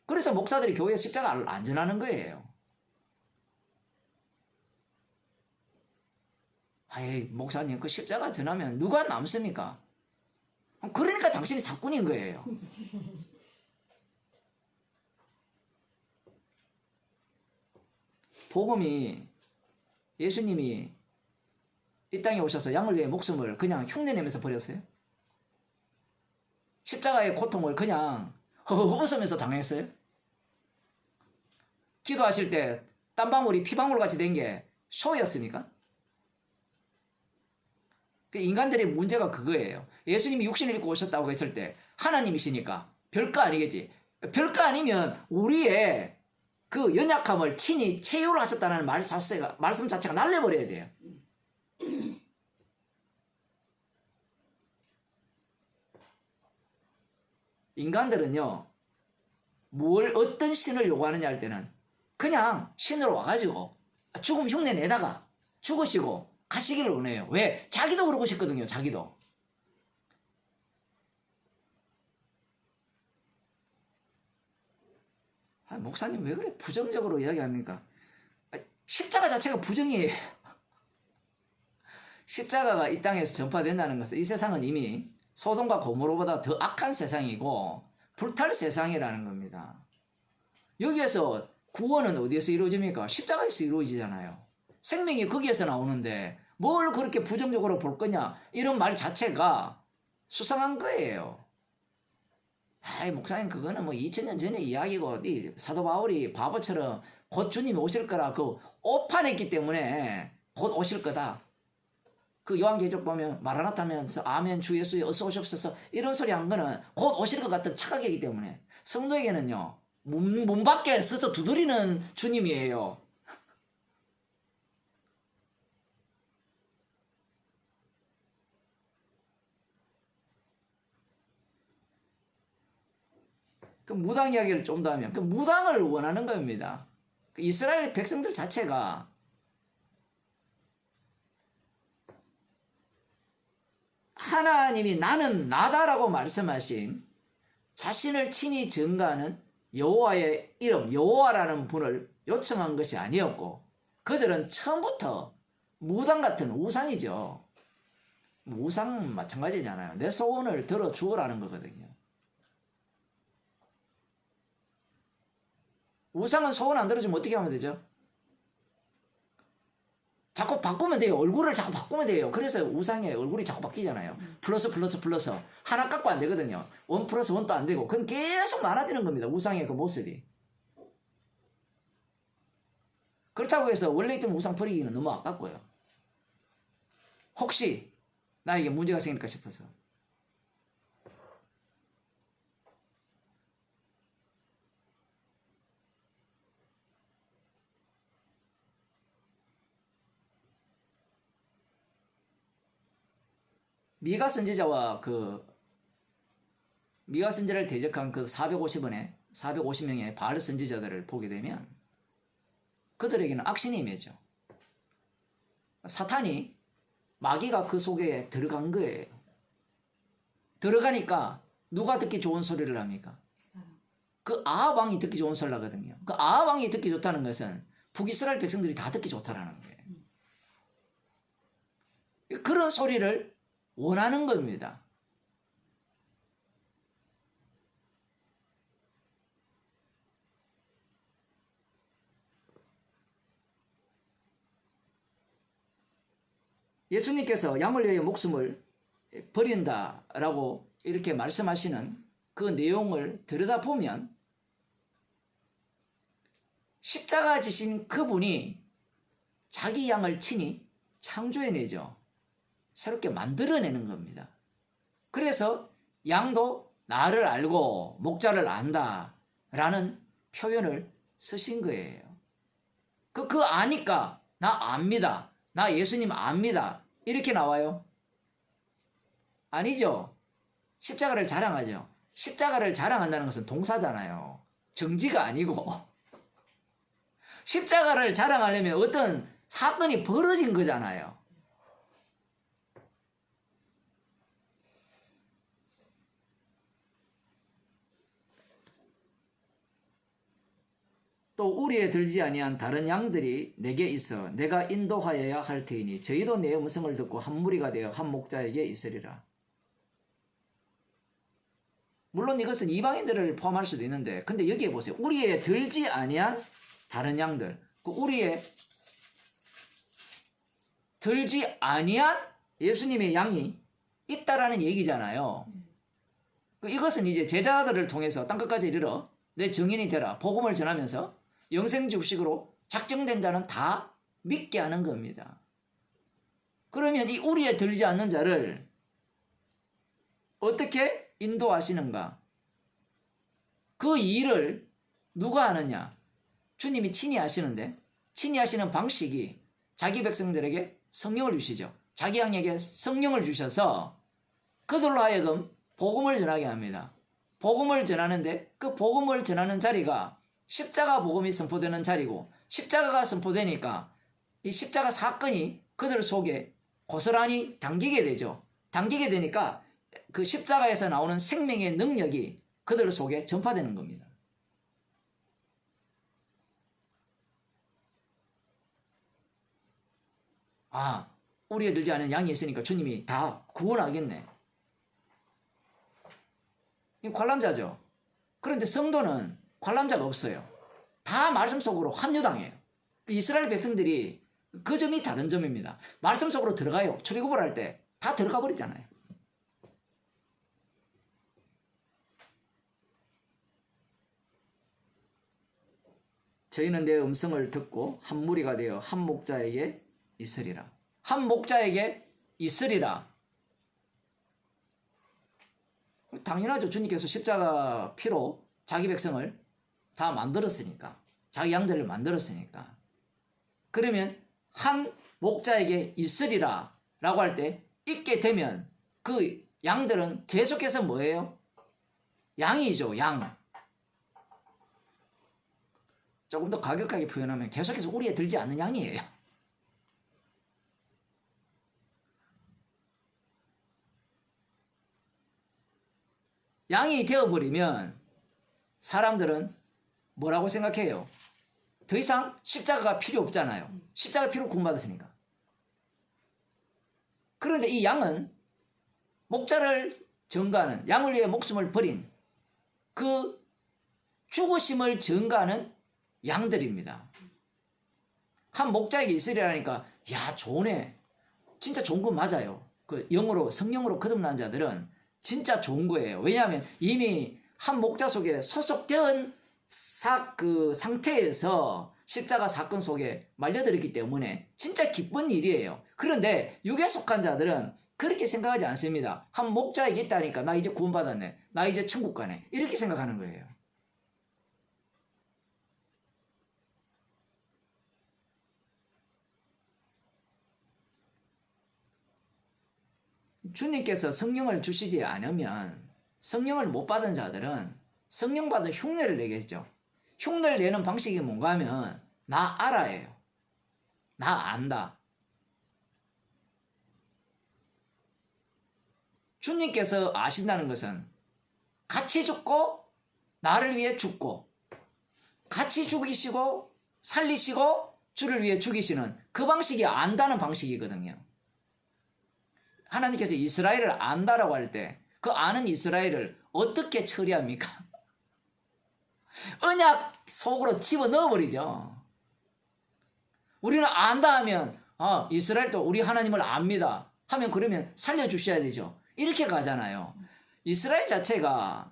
그래서 목사들이 교회에 십자가를 안 전하는 거예요. 아이, 목사님, 그 십자가 전하면 누가 남습니까? 그러니까 당신이 사꾼인 거예요. 복음이 예수님이 이 땅에 오셔서 양을 위해 목숨을 그냥 흉내내면서 버렸어요? 십자가의 고통을 그냥 허허 웃으면서 당했어요? 기도하실 때 땀방울이 피방울 같이 된 게 쇼였습니까? 인간들의 문제가 그거예요. 예수님이 육신을 입고 오셨다고 했을 때 하나님이시니까 별거 아니겠지. 별거 아니면 우리의 그 연약함을 친히 체휼을 하셨다는 말씀 자체가 날려버려야 돼요. 인간들은요, 어떤 신을 요구하느냐 할 때는 그냥 신으로 와가지고 죽음 흉내 내다가 죽으시고 가시기를 원해요. 왜? 자기도 그러고 싶거든요, 자기도. 목사님 왜 그래 부정적으로 이야기합니까? 십자가 자체가 부정이에요. 십자가가 이 땅에서 전파된다는 것은 이 세상은 이미 소돔과 고모로보다 더 악한 세상이고 불탈 세상이라는 겁니다. 여기에서 구원은 어디에서 이루어집니까? 십자가에서 이루어지잖아요. 생명이 거기에서 나오는데 뭘 그렇게 부정적으로 볼 거냐 이런 말 자체가 수상한 거예요. 목사님 그거는 뭐 2000년 전의 이야기고 이 사도 바울이 바보처럼 곧 주님이 오실 거라 그 오판했기 때문에 곧 오실 거다. 그 요한계시록 보면 마라나타 하면서 아멘 주 예수여 어서 오십소서 이런 소리 한 거는 곧 오실 것 같은 착각이기 때문에 성도에게는요 문 밖에 서서 두드리는 주님이에요. 그 무당 이야기를 좀 더 하면 그 무당을 원하는 겁니다. 그 이스라엘 백성들 자체가 하나님이 나는 나다라고 말씀하신 자신을 친히 증거하는 여호와의 이름 여호와라는 분을 요청한 것이 아니었고 그들은 처음부터 무당 같은 우상이죠. 우상 마찬가지잖아요. 내 소원을 들어주어라는 거거든요. 우상은 소원 안 들어주면 어떻게 하면 되죠? 자꾸 바꾸면 돼요. 얼굴을 자꾸 바꾸면 돼요. 그래서 우상의 얼굴이 자꾸 바뀌잖아요. 플러스 하나 깎고 안 되거든요. 1+1도 안 되고 그건 계속 많아지는 겁니다. 우상의 그 모습이. 그렇다고 해서 원래 있던 우상 버리기는 너무 아깝고요. 혹시 나에게 문제가 생길까 싶어서 미가 선지자와 미가 선지자를 대적한 그 450명의 바알 선지자들을 보게 되면 그들에게는 악신이 임했죠. 사탄이 마귀가 그 속에 들어간 거예요. 들어가니까 누가 듣기 좋은 소리를 합니까? 그 아합 왕이 듣기 좋은 소리를 하거든요. 그 아합 왕이 듣기 좋다는 것은 북이스라엘 백성들이 다 듣기 좋다라는 거예요. 그런 소리를 원하는 겁니다. 예수님께서 양을 위해 목숨을 버린다라고 이렇게 말씀하시는 그 내용을 들여다보면 십자가 지신 그분이 자기 양을 친히 창조해내죠. 새롭게 만들어내는 겁니다. 그래서 양도 나를 알고 목자를 안다 라는 표현을 쓰신 거예요. 그 아니까 나 압니다. 나 예수님 압니다. 이렇게 나와요? 아니죠. 십자가를 자랑하죠. 십자가를 자랑한다는 것은 동사잖아요. 정지가 아니고 십자가를 자랑하려면 어떤 사건이 벌어진 거잖아요. 또 우리에 들지 아니한 다른 양들이 내게 있어 내가 인도하여야 할 터이니 저희도 내 음성을 듣고 한 무리가 되어 한 목자에게 있으리라. 물론 이것은 이방인들을 포함할 수도 있는데 근데 여기에 보세요. 우리에 들지 아니한 다른 양들 그 우리의 들지 아니한 예수님의 양이 있다라는 얘기잖아요. 이것은 이제 제자들을 통해서 땅끝까지 이르러 내 증인이 되라 복음을 전하면서 영생주식으로 작정된 자는 다 믿게 하는 겁니다. 그러면 이 우리에 들지 않는 자를 어떻게 인도하시는가? 그 일을 누가 하느냐? 주님이 친히 하시는데 친히 하시는 방식이 자기 백성들에게 성령을 주시죠. 자기 양에게 성령을 주셔서 그들로 하여금 복음을 전하게 합니다. 복음을 전하는데 그 복음을 전하는 자리가 십자가 복음이 선포되는 자리고 십자가가 선포되니까 이 십자가 사건이 그들 속에 고스란히 당기게 되죠. 당기게 되니까 그 십자가에서 나오는 생명의 능력이 그들 속에 전파되는 겁니다. 아, 우리에 들지 않은 양이 있으니까 주님이 다 구원하겠네. 이 관람자죠. 그런데 성도는 관람자가 없어요. 다 말씀 속으로 합류당해요. 이스라엘 백성들이 그 점이 다른 점입니다. 말씀 속으로 들어가요. 출애굽을 할 때 다 들어가 버리잖아요. 저희는 내 음성을 듣고 한 무리가 되어 한 목자에게 있으리라. 한 목자에게 있으리라. 당연하죠. 주님께서 십자가 피로 자기 백성을 다 만들었으니까. 자기 양들을 만들었으니까. 그러면 한 목자에게 있으리라 라고 할 때 있게 되면 그 양들은 계속해서 뭐예요? 양이죠. 양. 조금 더 가격하게 표현하면 계속해서 우리에 들지 않는 양이에요. 양이 되어버리면 사람들은 뭐라고 생각해요? 더 이상 십자가가 필요 없잖아요. 십자가 필요 구원받았으니까. 그런데 이 양은 목자를 전가하는, 양을 위해 목숨을 버린 그 죽으심을 전가하는 양들입니다. 한 목자에게 있으리라니까 야 좋네. 진짜 좋은 거 맞아요. 그 영으로 성령으로 거듭난 자들은 진짜 좋은 거예요. 왜냐하면 이미 한 목자 속에 소속된 그 상태에서 십자가 사건 속에 말려들었기 때문에 진짜 기쁜 일이에요. 그런데 육에 속한 자들은 그렇게 생각하지 않습니다. 한 목자에게 있다니까 나 이제 구원받았네. 나 이제 천국 가네. 이렇게 생각하는 거예요. 주님께서 성령을 주시지 않으면 성령을 못 받은 자들은 성령 받은 흉내를 내겠죠. 흉내를 내는 방식이 뭔가 하면 나 알아예요. 나 안다. 주님께서 아신다는 것은 같이 죽고 나를 위해 죽고 같이 죽이시고 살리시고 주를 위해 죽이시는 그 방식이 안다는 방식이거든요. 하나님께서 이스라엘을 안다라고 할 때 그 아는 이스라엘을 어떻게 처리합니까? 언약 속으로 집어넣어버리죠. 우리는 안다 하면 이스라엘도 우리 하나님을 압니다 하면 그러면 살려주셔야 되죠. 이렇게 가잖아요. 이스라엘 자체가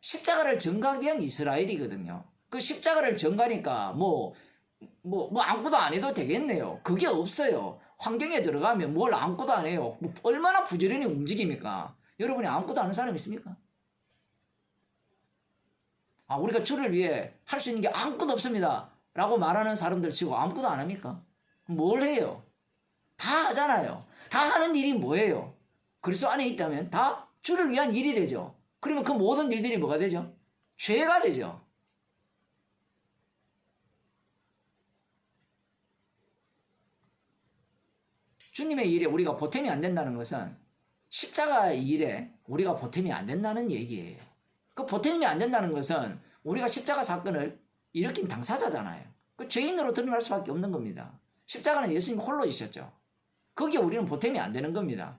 십자가를 전가하기 위한 이스라엘이거든요. 그 십자가를 전가니까 아무것도 안 해도 되겠네요. 그게 없어요. 환경에 들어가면 뭘 아무것도 안 해요. 얼마나 부지런히 움직입니까? 여러분이 아무것도 아는 사람 있습니까? 우리가 주를 위해 할 수 있는 게 아무것도 없습니다 라고 말하는 사람들 치고 아무것도 안 합니까? 뭘 해요? 다 하잖아요. 다 하는 일이 뭐예요? 그리스도 안에 있다면 다 주를 위한 일이 되죠. 그러면 그 모든 일들이 뭐가 되죠? 죄가 되죠. 주님의 일에 우리가 보탬이 안 된다는 것은 십자가의 일에 우리가 보탬이 안 된다는 얘기예요. 그 보탬이 안 된다는 것은 우리가 십자가 사건을 일으킨 당사자잖아요. 그 죄인으로 드러날 수밖에 없는 겁니다. 십자가는 예수님 홀로 지셨죠. 거기에 우리는 보탬이 안 되는 겁니다.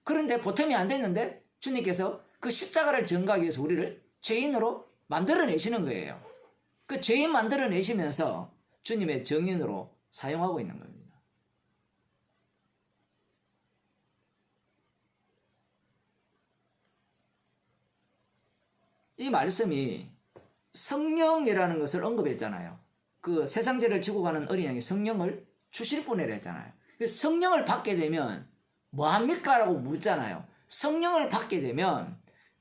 그런데 보탬이 안 됐는데 주님께서 그 십자가를 전가하기 위해서 우리를 죄인으로 만들어내시는 거예요. 그 죄인 만들어내시면서 주님의 정인으로 사용하고 있는 겁니다. 이 말씀이 성령이라는 것을 언급했잖아요. 그 세상죄를 지고 가는 어린 양이 성령을 주실 분이라 했잖아요. 성령을 받게 되면 뭐 합니까? 라고 묻잖아요. 성령을 받게 되면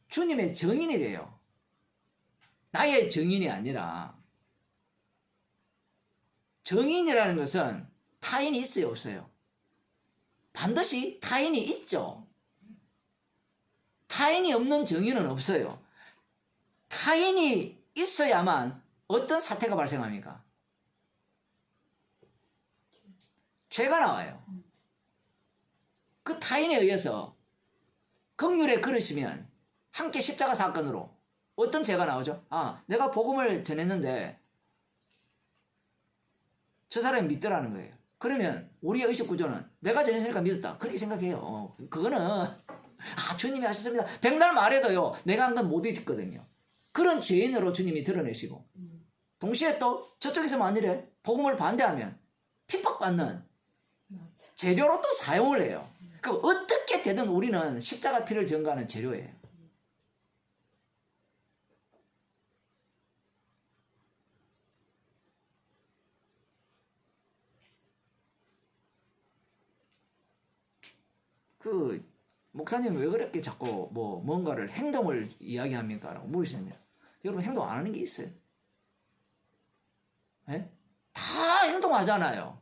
주님의 정인이 돼요. 나의 정인이 아니라. 정인이라는 것은 타인이 있어요, 없어요? 반드시 타인이 있죠. 타인이 없는 정인은 없어요. 타인이 있어야만 어떤 사태가 발생합니까? 죄가 나와요. 그 타인에 의해서 긍휼에 그르시면 함께 십자가 사건으로 어떤 죄가 나오죠? 아, 내가 복음을 전했는데 저 사람이 믿더라는 거예요. 그러면 우리의 의식 구조는 내가 전했으니까 믿었다. 그렇게 생각해요. 그거는 주님이 하셨습니다. 백날 말해도요. 내가 한 건 못 잊거든요. 그런 죄인으로 주님이 드러내시고 동시에 또 저쪽에서 만일에 복음을 반대하면 핍박받는 재료로 또 사용을 해요. 그 어떻게 되든 우리는 십자가 피를 증거하는 재료예요. 그 목사님 왜 그렇게 자꾸 뭔가를 행동을 이야기합니까? 라고 물으시면 여러분 행동 안 하는 게 있어요. 네? 다 행동하잖아요.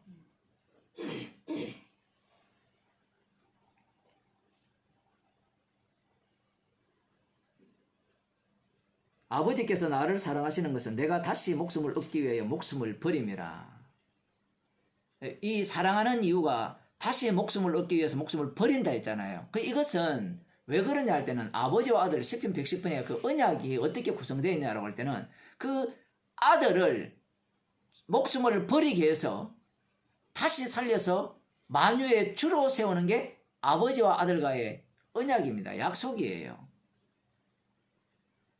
아버지께서 나를 사랑하시는 것은 내가 다시 목숨을 얻기 위하여 목숨을 버림이라. 이 사랑하는 이유가 다시 목숨을 얻기 위해서 목숨을 버린다 했잖아요. 이것은 왜 그러냐 할 때는 아버지와 아들 10편 110편에 그 언약이 어떻게 구성되어 있냐라고 할 때는 그 아들을 목숨을 버리기 위해서 다시 살려서 만유의 주로 세우는 게 아버지와 아들과의 언약입니다. 약속이에요.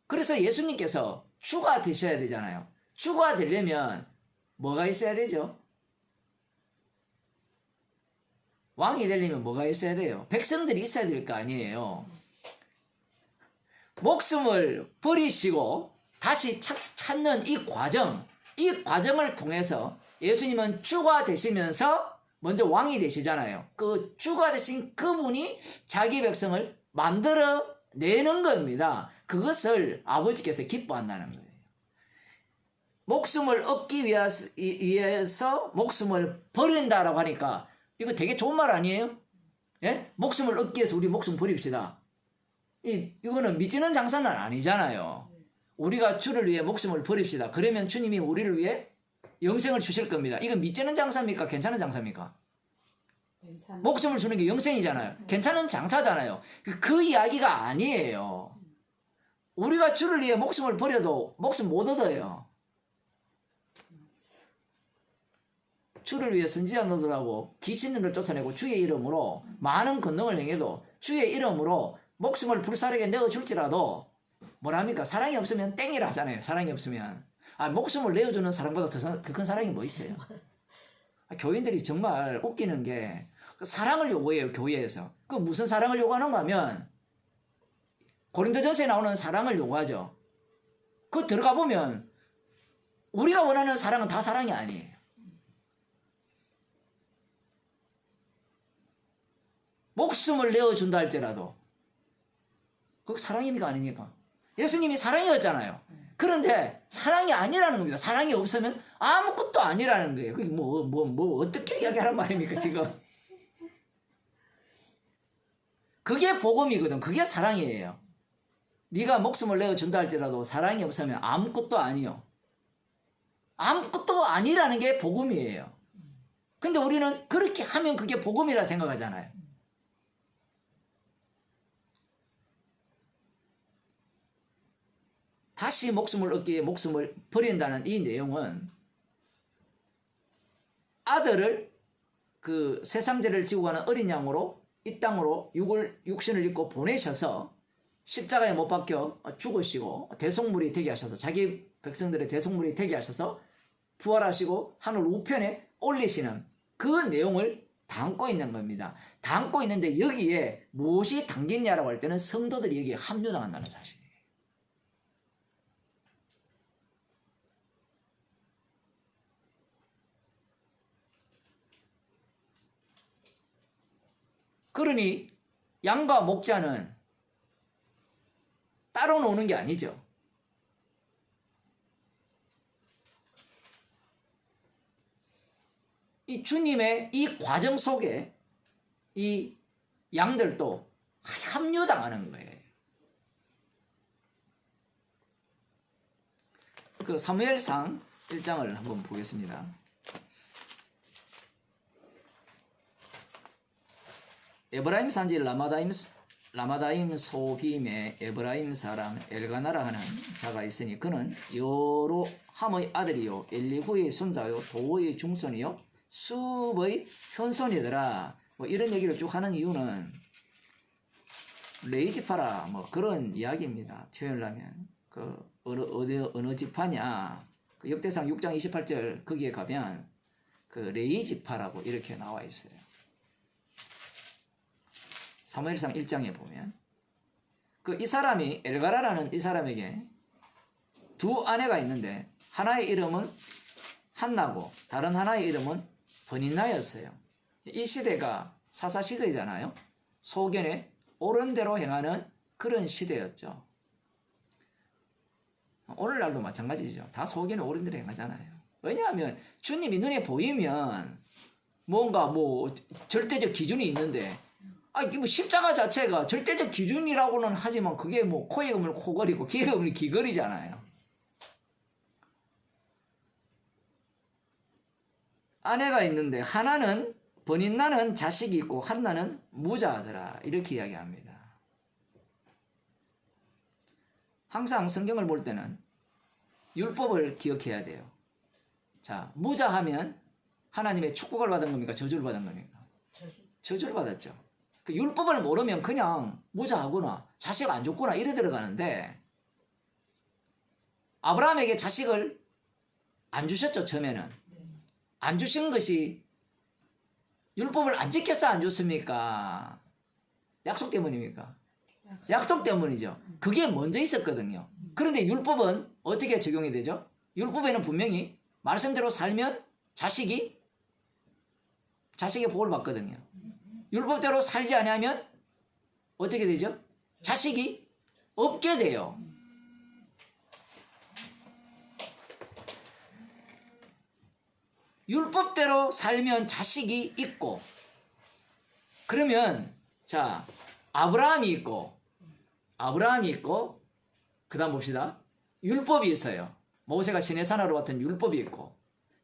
그래서 예수님께서 주가 되셔야 되잖아요. 주가 되려면 뭐가 있어야 되죠? 왕이 되려면 뭐가 있어야 돼요? 백성들이 있어야 될 거 아니에요. 목숨을 버리시고 다시 찾는 이 과정을 통해서 예수님은 주가 되시면서 먼저 왕이 되시잖아요. 그 주가 되신 그분이 자기 백성을 만들어내는 겁니다. 그것을 아버지께서 기뻐한다는 거예요. 목숨을 얻기 위해서 목숨을 버린다라고 하니까 이거 되게 좋은 말 아니에요? 예? 목숨을 얻기 위해서 우리 목숨 버립시다. 이거는 미치는 장사는 아니잖아요. 우리가 주를 위해 목숨을 버립시다. 그러면 주님이 우리를 위해 영생을 주실 겁니다. 이건 미치는 장사입니까? 괜찮은 장사입니까? 목숨을 주는 게 영생이잖아요. 괜찮은 장사잖아요. 그 이야기가 아니에요. 우리가 주를 위해 목숨을 버려도 목숨 못 얻어요. 주를 위해 선지자 노릇하고 귀신들을 쫓아내고 주의 이름으로 많은 권능을 행해도 주의 이름으로 목숨을 불사르게 내어줄지라도 뭐랍니까? 사랑이 없으면 땡이라 하잖아요. 사랑이 없으면. 목숨을 내어주는 사랑보다 더 큰 사랑이 뭐 있어요? 교인들이 정말 웃기는 게 사랑을 요구해요. 교회에서. 그 무슨 사랑을 요구하는가 하면 고린도전서에 나오는 사랑을 요구하죠. 그거 들어가 보면 우리가 원하는 사랑은 다 사랑이 아니에요. 목숨을 내어준다 할지라도 그거 사랑입니까 아닙니까? 예수님이 사랑이었잖아요. 그런데 사랑이 아니라는 겁니다. 사랑이 없으면 아무것도 아니라는 거예요. 그게 어떻게 이야기하란 말입니까 지금? 그게 복음이거든. 그게 사랑이에요. 네가 목숨을 내어준다 할지라도 사랑이 없으면 아무것도 아니요. 아무것도 아니라는 게 복음이에요. 근데 우리는 그렇게 하면 그게 복음이라 생각하잖아요. 다시 목숨을 얻기 위해 목숨을 버린다는 이 내용은 아들을 그 세상죄를 지고 가는 어린 양으로 이 땅으로 육신을 입고 보내셔서 십자가에 못 박혀 죽으시고 대속물이 되게 하셔서 자기 백성들의 대속물이 되게 하셔서 부활하시고 하늘 우편에 올리시는 그 내용을 담고 있는 겁니다. 담고 있는데 여기에 무엇이 담겼냐라고 할 때는 성도들이 여기에 합류당한다는 사실이에요. 그러니 양과 목자는 따로 노는 게 아니죠. 이 주님의 이 과정 속에 이 양들도 합류당하는 거예요. 그 사무엘상 1장을 한번 보겠습니다. 에브라임 산지 라마다임 소빔의 에브라임 사람 엘가나라 하는 자가 있으니 그는 여로함의 아들이요 엘리후의 손자요 도의 중손이요 수의 현손이더라. 뭐 이런 얘기를 쭉 하는 이유는 레이지파라 뭐 그런 이야기입니다. 표현을 하면 그 어느 지파냐 그 역대상 6장 28절 거기에 가면 그 레이지파라고 이렇게 나와 있어요. 사무엘상 1장에 보면 그 이 사람이 엘가라라는 이 사람에게 두 아내가 있는데 하나의 이름은 한나고 다른 하나의 이름은 버니나였어요. 이 시대가 사사 시대잖아요. 소견에 옳은 대로 행하는 그런 시대였죠. 오늘날도 마찬가지죠. 다 소견에 옳은 대로 행하잖아요. 왜냐하면 주님이 눈에 보이면 뭔가 뭐 절대적 기준이 있는데 뭐 십자가 자체가 절대적 기준이라고는 하지만 그게 뭐 코에 금을 코걸이고 귀에 금을 귀걸이잖아요. 아내가 있는데 하나는 버닌나는 자식이 있고 한나는 무자하더라 이렇게 이야기합니다. 항상 성경을 볼 때는 율법을 기억해야 돼요. 자, 무자하면 하나님의 축복을 받은 겁니까? 저주를 받은 겁니까? 저주를 받았죠. 그 율법을 모르면 그냥 무자하구나 자식 안 줬구나 이래 들어가는데 아브라함에게 자식을 안 주셨죠. 처음에는 안 주신 것이 율법을 안 지켜서 안 줬습니까? 약속 때문입니까? 약속 때문이죠. 그게 먼저 있었거든요. 그런데 율법은 어떻게 적용이 되죠? 율법에는 분명히 말씀대로 살면 자식의 복을 받거든요. 율법대로 살지 않으면 어떻게 되죠? 자식이 없게 돼요. 율법대로 살면 자식이 있고 그러면 자 아브라함이 있고 그 다음 봅시다. 율법이 있어요. 모세가 시내산으로 같은 율법이 있고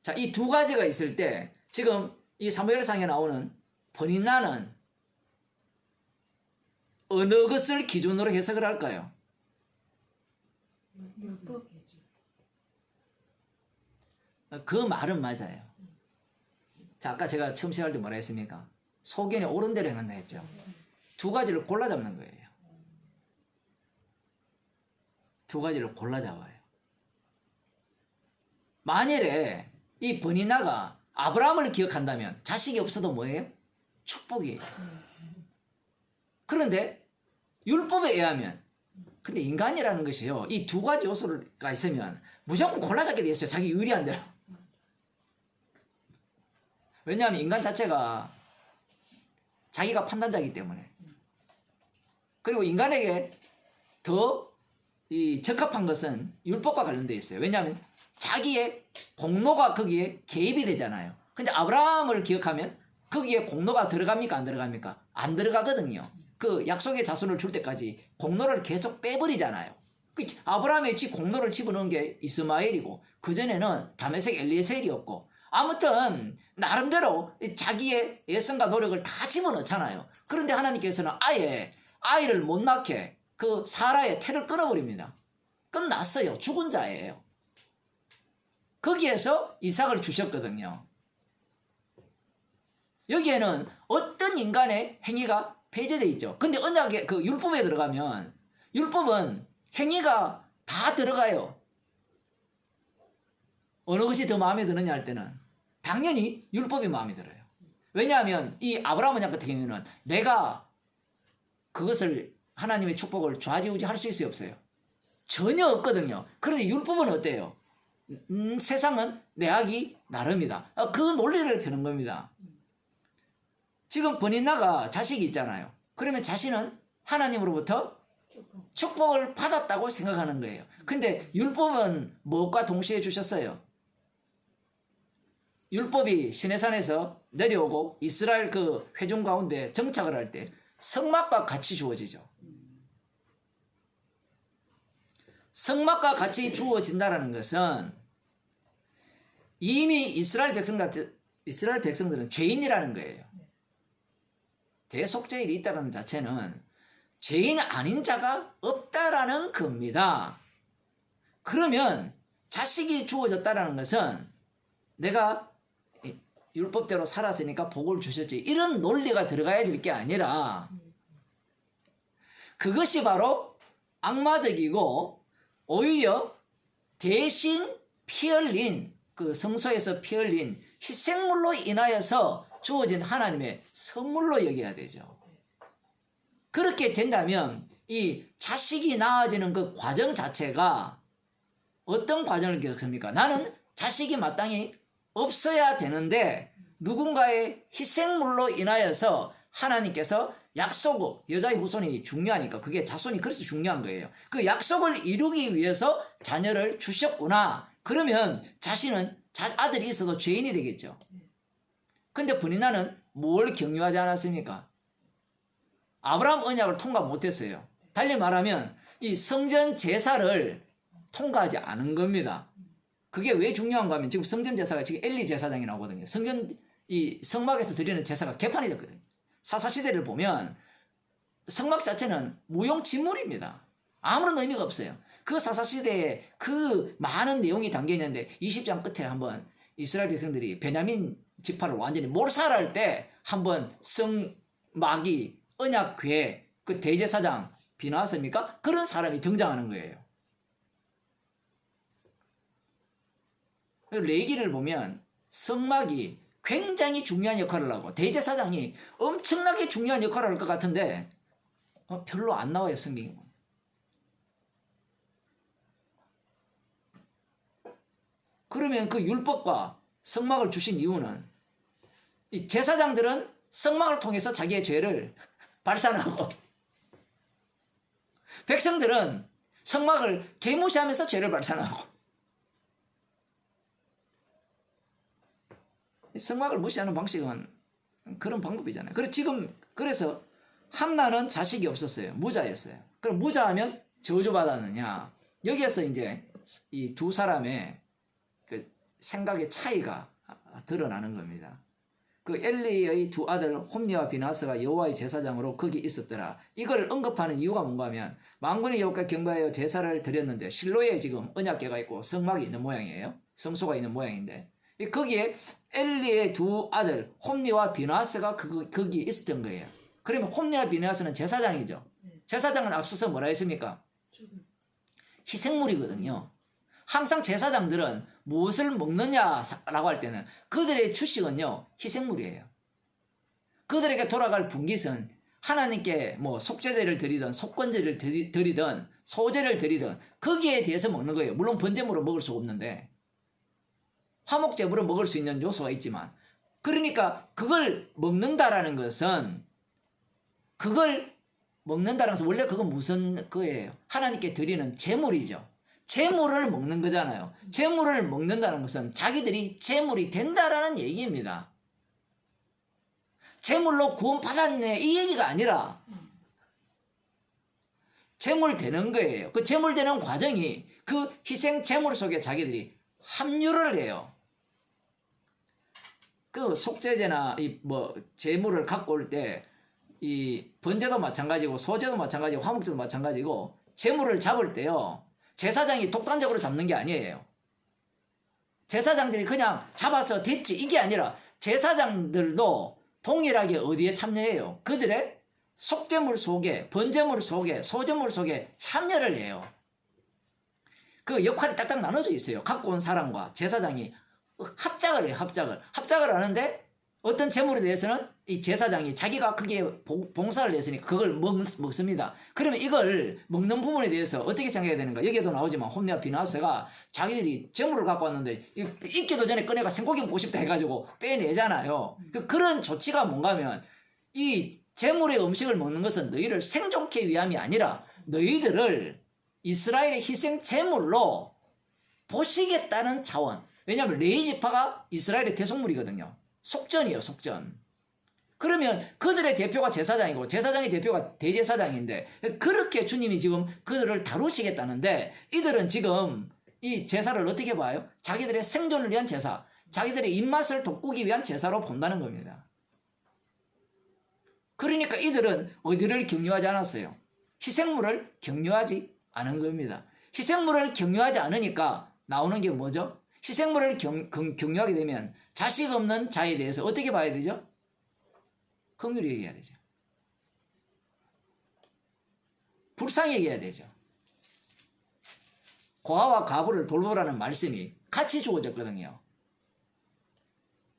자, 이 두 가지가 있을 때 지금 이 사무엘상에 나오는 버니나는 어느 것을 기준으로 해석을 할까요? 율법이죠. 그 말은 맞아요. 자, 아까 제가 처음 시작할 때 뭐라 했습니까? 소견에 옳은 대로 행한다 했죠. 두 가지를 골라 잡는 거예요. 두 가지를 골라 잡아요. 만일에 이 버니나가 아브라함을 기억한다면 자식이 없어도 뭐예요? 축복이에요. 그런데 율법에 의하면 근데 인간이라는 것이요. 이 두 가지 요소가 있으면 무조건 골라잡게 돼 있어요. 자기 유리한 대로. 왜냐하면 인간 자체가 자기가 판단자이기 때문에. 그리고 인간에게 더 적합한 것은 율법과 관련되어 있어요. 왜냐하면 자기의 공로가 거기에 개입이 되잖아요. 근데 아브라함을 기억하면 거기에 공로가 들어갑니까? 안 들어갑니까? 안 들어가거든요. 그 약속의 자손을 줄 때까지 공로를 계속 빼버리잖아요. 아브라함의 공로를 집어넣은 게 이스마엘이고 그전에는 다메섹 엘리에셀이었고 아무튼 나름대로 자기의 애성과 노력을 다 집어넣잖아요. 그런데 하나님께서는 아예 아이를 못 낳게 그 사라의 태를 끊어버립니다. 끝났어요. 죽은 자예요. 거기에서 이삭을 주셨거든요. 여기에는 어떤 인간의 행위가 폐지되어 있죠. 근데 언약의 그 율법에 들어가면 율법은 행위가 다 들어가요. 어느 것이 더 마음에 드느냐 할 때는 당연히 율법이 마음에 들어요. 왜냐하면 이 아브라함 언약 같은 경우는 내가 그것을 하나님의 축복을 좌지우지할 수 있어요, 없어요? 전혀 없거든요. 그런데 율법은 어때요? 세상은 내 하기 나름이다. 그 논리를 펴는 겁니다. 지금 번인나가 자식이 있잖아요. 그러면 자신은 하나님으로부터 축복을 받았다고 생각하는 거예요. 근데 율법은 무엇과 동시에 주셨어요? 율법이 시내산에서 내려오고 이스라엘 그 회중 가운데 정착을 할 때 성막과 같이 주어지죠. 성막과 같이 주어진다는 것은 이미 이스라엘 백성들은 죄인이라는 거예요. 대속죄일이 있다는 자체는 죄인 아닌 자가 없다라는 겁니다. 그러면 자식이 주어졌다는 것은 내가 율법대로 살았으니까 복을 주셨지, 이런 논리가 들어가야 될 게 아니라 그것이 바로 악마적이고 오히려 대신 피 흘린, 그 성소에서 피 흘린 희생물로 인하여서 주어진 하나님의 선물로 여겨야 되죠. 그렇게 된다면 이 자식이 낳아지는 그 과정 자체가 어떤 과정을 겪습니까? 나는 자식이 마땅히 없어야 되는데 누군가의 희생물로 인하여서 하나님께서 약속을, 여자의 후손이 중요하니까 그게 자손이 그래서 중요한 거예요. 그 약속을 이루기 위해서 자녀를 주셨구나. 그러면 자신은 아들이 있어도 죄인이 되겠죠. 근데 브니나는 뭘 경유하지 않았습니까? 아브라함 언약을 통과 못했어요. 달리 말하면 이 성전 제사를 통과하지 않은 겁니다. 그게 왜 중요한가 하면 지금 성전 제사가 지금 엘리 제사장이 나오거든요. 이 성막에서 드리는 제사가 개판이 됐거든요. 사사시대를 보면 성막 자체는 무용지물입니다. 아무런 의미가 없어요. 그 사사시대에 그 많은 내용이 담겨 있는데 20장 끝에 한번 이스라엘 백성들이 베냐민 지파를 완전히 몰살할 때 한번 성막이 언약궤 그 대제사장 비나왔습니까? 그런 사람이 등장하는 거예요. 레위기를 보면 성막이 굉장히 중요한 역할을 하고 대제사장이 엄청나게 중요한 역할을 할 것 같은데 별로 안 나와요, 성경에. 그러면 그 율법과 성막을 주신 이유는 이 제사장들은 성막을 통해서 자기의 죄를 발산하고 백성들은 성막을 개무시하면서 죄를 발산하고, 성막을 무시하는 방식은 그런 방법이잖아요. 그래서 한나는 자식이 없었어요. 무자였어요. 그럼 무자하면 저주받았느냐? 여기에서 이제 이 두 사람의 그 생각의 차이가 드러나는 겁니다. 그 엘리의 두 아들 홈니와 비나스가 여호와의 제사장으로 거기 있었더라. 이걸 언급하는 이유가 뭔가 하면 만군의 여호와께 경배하여 제사를 드렸는데 실로에 지금 언약궤가 있고 성막이 있는 모양이에요. 성소가 있는 모양인데 거기에 엘리의 두 아들 홈니와 비나스가 거기 있었던 거예요. 그러면 홈니와 비나스는 제사장이죠. 제사장은 앞서서 뭐라 했습니까? 희생물이거든요. 항상 제사장들은 무엇을 먹느냐라고 할 때는 그들의 주식은요 희생물이에요. 그들에게 돌아갈 분깃은 하나님께 뭐 속죄제를 드리든 속건제를 드리든 소제를 드리든 거기에 대해서 먹는 거예요. 물론 번제물로 먹을 수 없는데 화목제물로 먹을 수 있는 요소가 있지만, 그러니까 그걸 먹는다라는 것은 원래 그건 무슨 거예요? 하나님께 드리는 제물이죠. 제물을 먹는 거잖아요. 제물을 먹는다는 것은 자기들이 제물이 된다라는 얘기입니다. 제물로 구원받았네 이 얘기가 아니라 제물 되는 거예요. 그 제물 되는 과정이 그 희생 제물 속에 자기들이 합류를 해요. 그 속죄제나 제물을 갖고 올 때 이 번제도 마찬가지고 소제도 마찬가지고 화목제도 마찬가지고 제물을 잡을 때요 제사장이 독단적으로 잡는 게 아니에요. 제사장들이 그냥 잡아서 됐지 이게 아니라 제사장들도 동일하게 어디에 참여해요? 그들의 속죄물 속에, 번제물 속에, 소제물 속에 참여를 해요. 그 역할이 딱딱 나눠져 있어요. 갖고 온 사람과 제사장이 합작을 해요. 합작을 하는데 어떤 제물에 대해서는 이 제사장이 자기가 거기에 봉사를 했으니까 그걸 먹습니다. 그러면 이걸 먹는 부분에 대해서 어떻게 생각해야 되는가? 여기에도 나오지만 홈리와 비나스가 자기들이 제물을 갖고 왔는데 익기도 전에 꺼내가 생고기 먹고 싶다 해가지고 빼내잖아요. 그런 조치가 뭔가 하면 이 제물의 음식을 먹는 것은 너희를 생존케 위함이 아니라 너희들을 이스라엘의 희생 제물로 보시겠다는 차원. 왜냐하면 레위 지파가 이스라엘의 대속물이거든요. 속전이에요, 속전. 그러면 그들의 대표가 제사장이고 제사장의 대표가 대제사장인데 그렇게 주님이 지금 그들을 다루시겠다는데 이들은 지금 이 제사를 어떻게 봐요? 자기들의 생존을 위한 제사, 자기들의 입맛을 돋구기 위한 제사로 본다는 겁니다. 그러니까 이들은 어디를 경유하지 않았어요? 희생물을 경유하지 않은 겁니다. 희생물을 경유하지 않으니까 나오는 게 뭐죠? 희생물을 경유하게 되면 자식 없는 자에 대해서 어떻게 봐야 되죠? 긍휼히 얘기해야 되죠. 불쌍히 얘기해야 되죠. 고아와 과부를 돌보라는 말씀이 같이 주어졌거든요.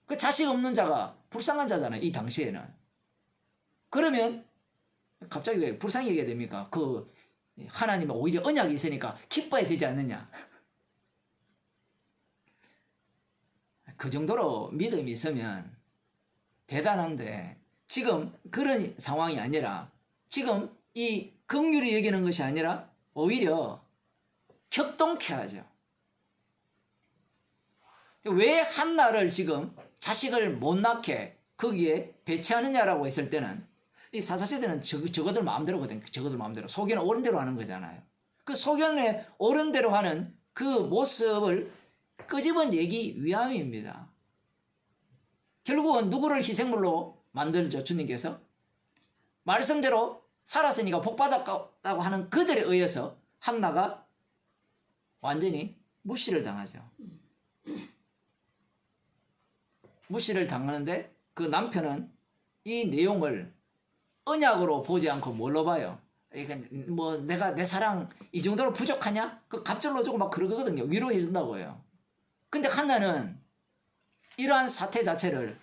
그 자식 없는 자가 불쌍한 자잖아요. 이 당시에는. 그러면 갑자기 왜 불쌍히 얘기해야 됩니까? 그 하나님은 오히려 언약이 있으니까 기뻐야 되지 않느냐. 그 정도로 믿음이 있으면 대단한데 지금 그런 상황이 아니라 지금 이 긍휼히 여기는 것이 아니라 오히려 격동케 하죠. 왜 한나를 지금 자식을 못 낳게 거기에 배치하느냐라고 했을 때는 이 사사시대는 저거들 마음대로거든요. 저거들 마음대로. 소견은 옳은 대로 하는 거잖아요. 그 소견에 옳은 대로 하는 그 모습을 끄집어내기 위함입니다. 결국은 누구를 희생물로 만들죠, 주님께서? 말씀대로 살았으니까 복받았다고 하는 그들에 의해서 한나가 완전히 무시를 당하죠. 무시를 당하는데 그 남편은 이 내용을 언약으로 보지 않고 뭘로 봐요? 뭐 내가 내 사랑 이 정도로 부족하냐? 그 갑절로 주고 막 그러거든요. 위로해 준다고요. 근데 한나는 이러한 사태 자체를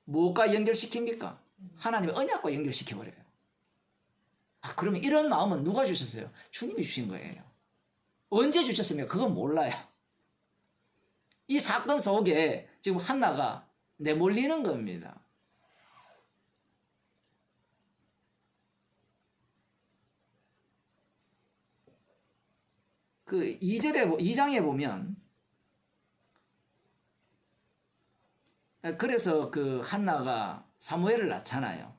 무엇과 연결시킵니까? 하나님의 언약과 연결시켜버려요. 아, 그러면 이런 마음은 누가 주셨어요? 주님이 주신 거예요. 언제 주셨습니까? 그건 몰라요. 이 사건 속에 지금 한나가 내몰리는 겁니다. 그 2장에 보면 그래서 그 한나가 사무엘을 낳잖아요.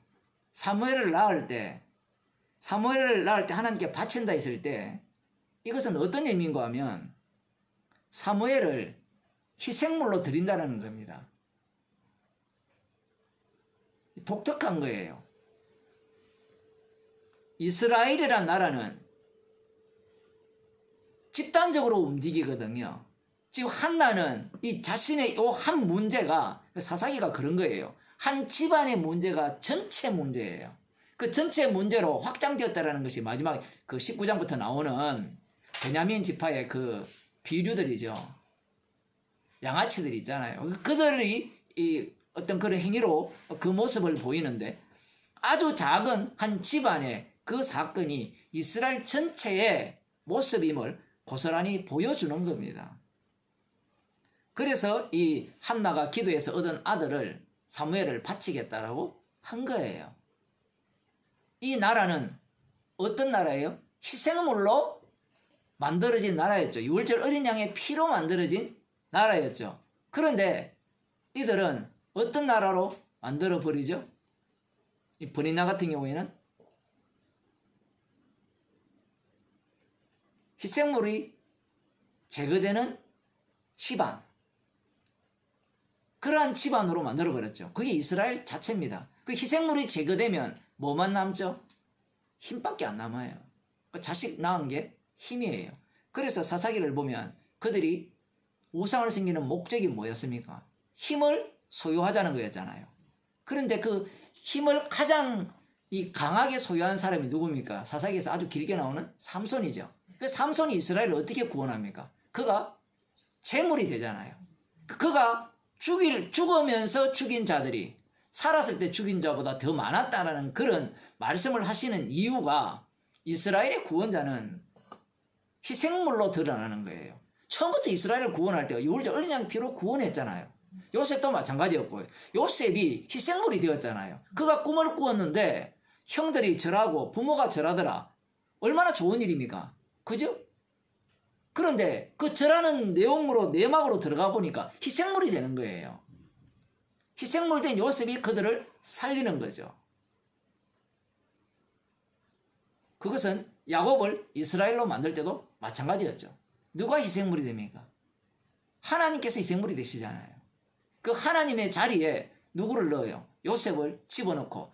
사무엘을 낳을 때 하나님께 바친다 했을 때 이것은 어떤 의미인가 하면 사무엘을 희생물로 드린다는 겁니다. 독특한 거예요. 이스라엘이란 나라는 집단적으로 움직이거든요. 지금 한나는 이 자신의 이 한 문제가 사사기가 그런 거예요. 한 집안의 문제가 전체 문제예요. 그 전체 문제로 확장되었다라는 것이 마지막 그 19장부터 나오는 베냐민 지파의 그 비류들이죠. 양아치들이 있잖아요. 그들이 이 어떤 그런 행위로 그 모습을 보이는데 아주 작은 한 집안의 그 사건이 이스라엘 전체의 모습임을 고스란히 보여주는 겁니다. 그래서 이 한나가 기도해서 얻은 아들을 사무엘을 바치겠다라고 한 거예요. 이 나라는 어떤 나라예요? 희생물로 만들어진 나라였죠. 유월절 어린 양의 피로 만들어진 나라였죠. 그런데 이들은 어떤 나라로 만들어 버리죠? 이 브니나 같은 경우에는 희생물이 제거되는 집안, 그러한 집안으로 만들어버렸죠. 그게 이스라엘 자체입니다. 그 희생물이 제거되면 뭐만 남죠? 힘밖에 안 남아요. 자식 낳은 게 힘이에요. 그래서 사사기를 보면 그들이 우상을 섬기는 목적이 뭐였습니까? 힘을 소유하자는 거였잖아요. 그런데 그 힘을 가장 이 강하게 소유한 사람이 누굽니까? 사사기에서 아주 길게 나오는 삼손이죠. 그 삼손이 이스라엘을 어떻게 구원합니까? 그가 재물이 되잖아요. 그가 죽으면서 죽인 자들이 살았을 때 죽인 자보다 더 많았다라는 그런 말씀을 하시는 이유가 이스라엘의 구원자는 희생물로 드러나는 거예요. 처음부터 이스라엘을 구원할 때 요울자 어린 양 피로 구원했잖아요. 요셉도 마찬가지였고요. 요셉이 희생물이 되었잖아요. 그가 꿈을 꾸었는데 형들이 절하고 부모가 절하더라. 얼마나 좋은 일입니까? 그죠? 그런데 그 절하는 내용으로 내막으로 들어가 보니까 희생물이 되는 거예요. 희생물 된 요셉이 그들을 살리는 거죠. 그것은 야곱을 이스라엘로 만들 때도 마찬가지였죠. 누가 희생물이 됩니까? 하나님께서 희생물이 되시잖아요. 그 하나님의 자리에 누구를 넣어요? 요셉을 집어넣고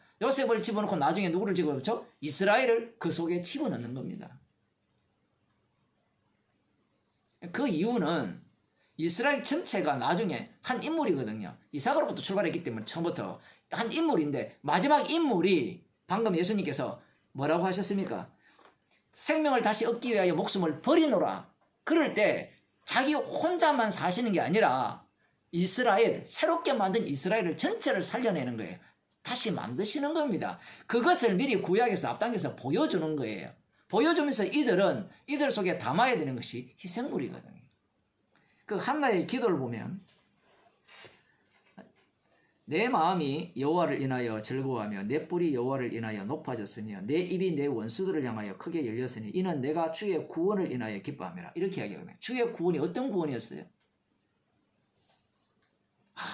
나중에 누구를 집어넣죠? 이스라엘을 그 속에 집어넣는 겁니다. 그 이유는 이스라엘 전체가 나중에 한 인물이거든요. 이삭으로부터 출발했기 때문에 처음부터 한 인물인데 마지막 인물이 방금 예수님께서 뭐라고 하셨습니까? 생명을 다시 얻기 위하여 목숨을 버리노라. 그럴 때 자기 혼자만 사시는 게 아니라 이스라엘, 새롭게 만든 이스라엘을 전체를 살려내는 거예요. 다시 만드시는 겁니다. 그것을 미리 구약에서 앞당겨서 보여주는 거예요. 보여주면서 이들 속에 담아야 되는 것이 희생물이거든요. 그 한나의 기도를 보면 내 마음이 여호와를 인하여 즐거워하며 내 뿔이 여호와를 인하여 높아졌으며 내 입이 내 원수들을 향하여 크게 열렸으니 이는 내가 주의 구원을 인하여 기뻐함이라. 이렇게 이야기하거든요. 주의 구원이 어떤 구원이었어요?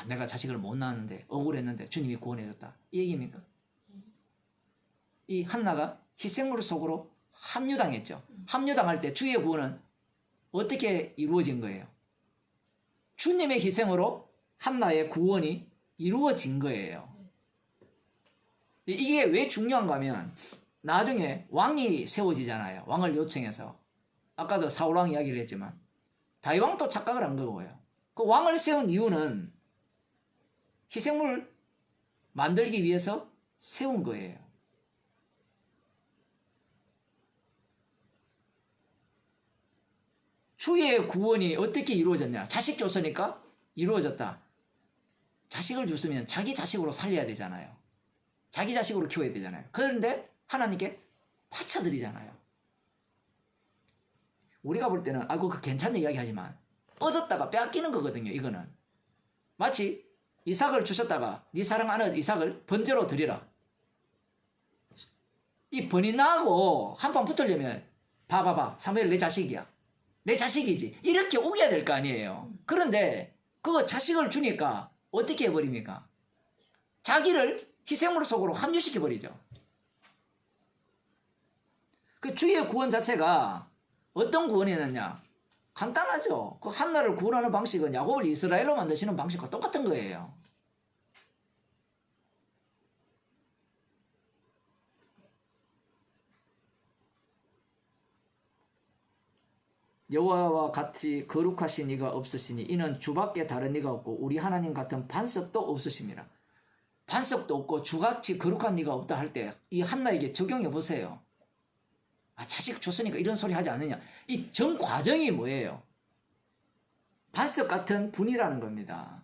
내가 자식을 못 낳았는데 억울했는데 주님이 구원해줬다. 이 얘기입니까? 이 한나가 희생물 속으로 합류당했죠. 합류당할 때 주의 구원은 어떻게 이루어진 거예요? 주님의 희생으로 한나의 구원이 이루어진 거예요. 이게 왜 중요한가 하면 나중에 왕이 세워지잖아요. 왕을 요청해서. 아까도 사울왕 이야기를 했지만 다윗왕도 착각을 한 거고요. 그 왕을 세운 이유는 희생물 만들기 위해서 세운 거예요. 주의 구원이 어떻게 이루어졌냐? 자식 줬으니까 이루어졌다. 자식을 줬으면 자기 자식으로 살려야 되잖아요. 자기 자식으로 키워야 되잖아요. 그런데 하나님께 바쳐드리잖아요. 우리가 볼 때는 그 괜찮은 이야기 하지만 얻었다가 빼앗기는 거거든요. 이거는 마치 이삭을 주셨다가 네 사랑하는 이삭을 번제로 드리라. 이 번이 나고 한판 붙으려면 봐봐봐 사무엘 내 자식이야. 내 자식이지. 이렇게 우겨야 될 거 아니에요. 그런데 그 자식을 주니까 어떻게 해버립니까? 자기를 희생물 속으로 합류시켜버리죠. 그 주의 구원 자체가 어떤 구원이었느냐? 간단하죠. 그 한나를 구원하는 방식은 야곱을 이스라엘로 만드시는 방식과 똑같은 거예요. 여호와와 같이 거룩하신 이가 없으시니 이는 주밖에 다른 이가 없고 우리 하나님 같은 반석도 없으십니다. 반석도 없고 주같이 거룩한 이가 없다 할 때 이 한나에게 적용해 보세요. 자식 줬으니까 이런 소리 하지 않느냐. 이 전 과정이 뭐예요? 반석 같은 분이라는 겁니다.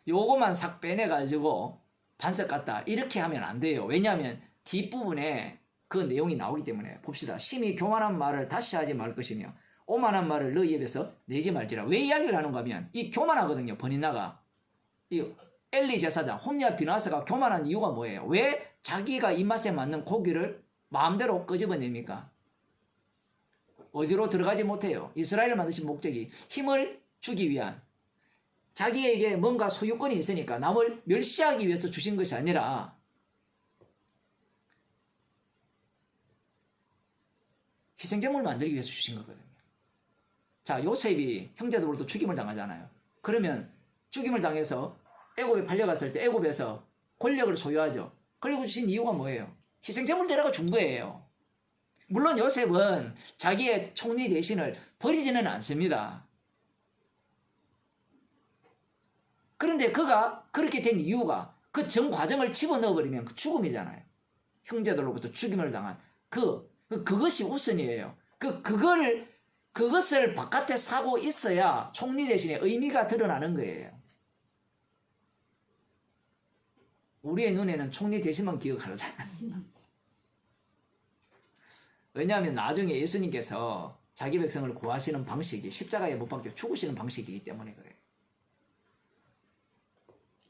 요거만 싹 빼내가지고 반석 같다 이렇게 하면 안 돼요. 왜냐하면 뒷부분에 그 내용이 나오기 때문에 봅시다. 심히 교만한 말을 다시 하지 말 것이며 오만한 말을 너희 입에서 내지 말지라. 왜 이야기를 하는가 하면 이 교만하거든요. 버니나가. 이 엘리 제사장 홈리아 비나스가 교만한 이유가 뭐예요? 왜 자기가 입맛에 맞는 고기를 마음대로 끄집어냅니까? 어디로 들어가지 못해요. 이스라엘을 만드신 목적이 힘을 주기 위한, 자기에게 뭔가 소유권이 있으니까 남을 멸시하기 위해서 주신 것이 아니라 희생제물을 만들기 위해서 주신 거거든요. 자, 요셉이 형제들로부터 죽임을 당하잖아요. 그러면 죽임을 당해서 애굽에 팔려갔을 때 애굽에서 권력을 소유하죠. 권력을 주신 이유가 뭐예요? 희생제물 대라고 준 거예요. 물론 요셉은 자기의 총리 대신을 버리지는 않습니다. 그런데 그가 그렇게 된 이유가 그 전 과정을 집어넣어버리면 그 죽음이잖아요. 형제들로부터 죽임을 당한 그것이 우선이에요. 그것을 바깥에 사고 있어야 총리 대신에 의미가 드러나는 거예요. 우리의 눈에는 총리 대신만 기억하잖아요. 왜냐하면 나중에 예수님께서 자기 백성을 구하시는 방식이 십자가에 못 박혀 죽으시는 방식이기 때문에 그래요.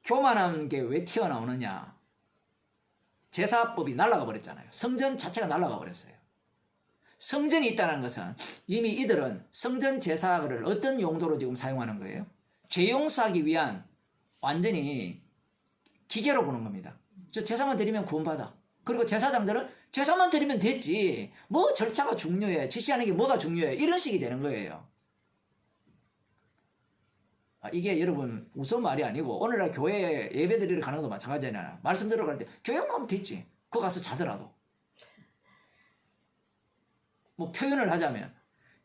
교만한 게 왜 튀어나오느냐? 제사법이 날아가 버렸잖아요. 성전 자체가 날아가 버렸어요. 성전이 있다는 것은 이미 이들은 성전 제사를 어떤 용도로 지금 사용하는 거예요? 죄 용서하기 위한 완전히 기계로 보는 겁니다. 저 제사만 드리면 구원받아. 그리고 제사장들은 제사만 드리면 됐지. 뭐 절차가 중요해. 지시하는 게 뭐가 중요해. 이런 식이 되는 거예요. 이게 여러분 우스운 말이 아니고 오늘날 교회에 예배 드리러 가는 것도 마찬가지잖아요. 말씀 들어갈 때 교회만 하면 됐지. 그거 가서 자더라도. 뭐 표현을 하자면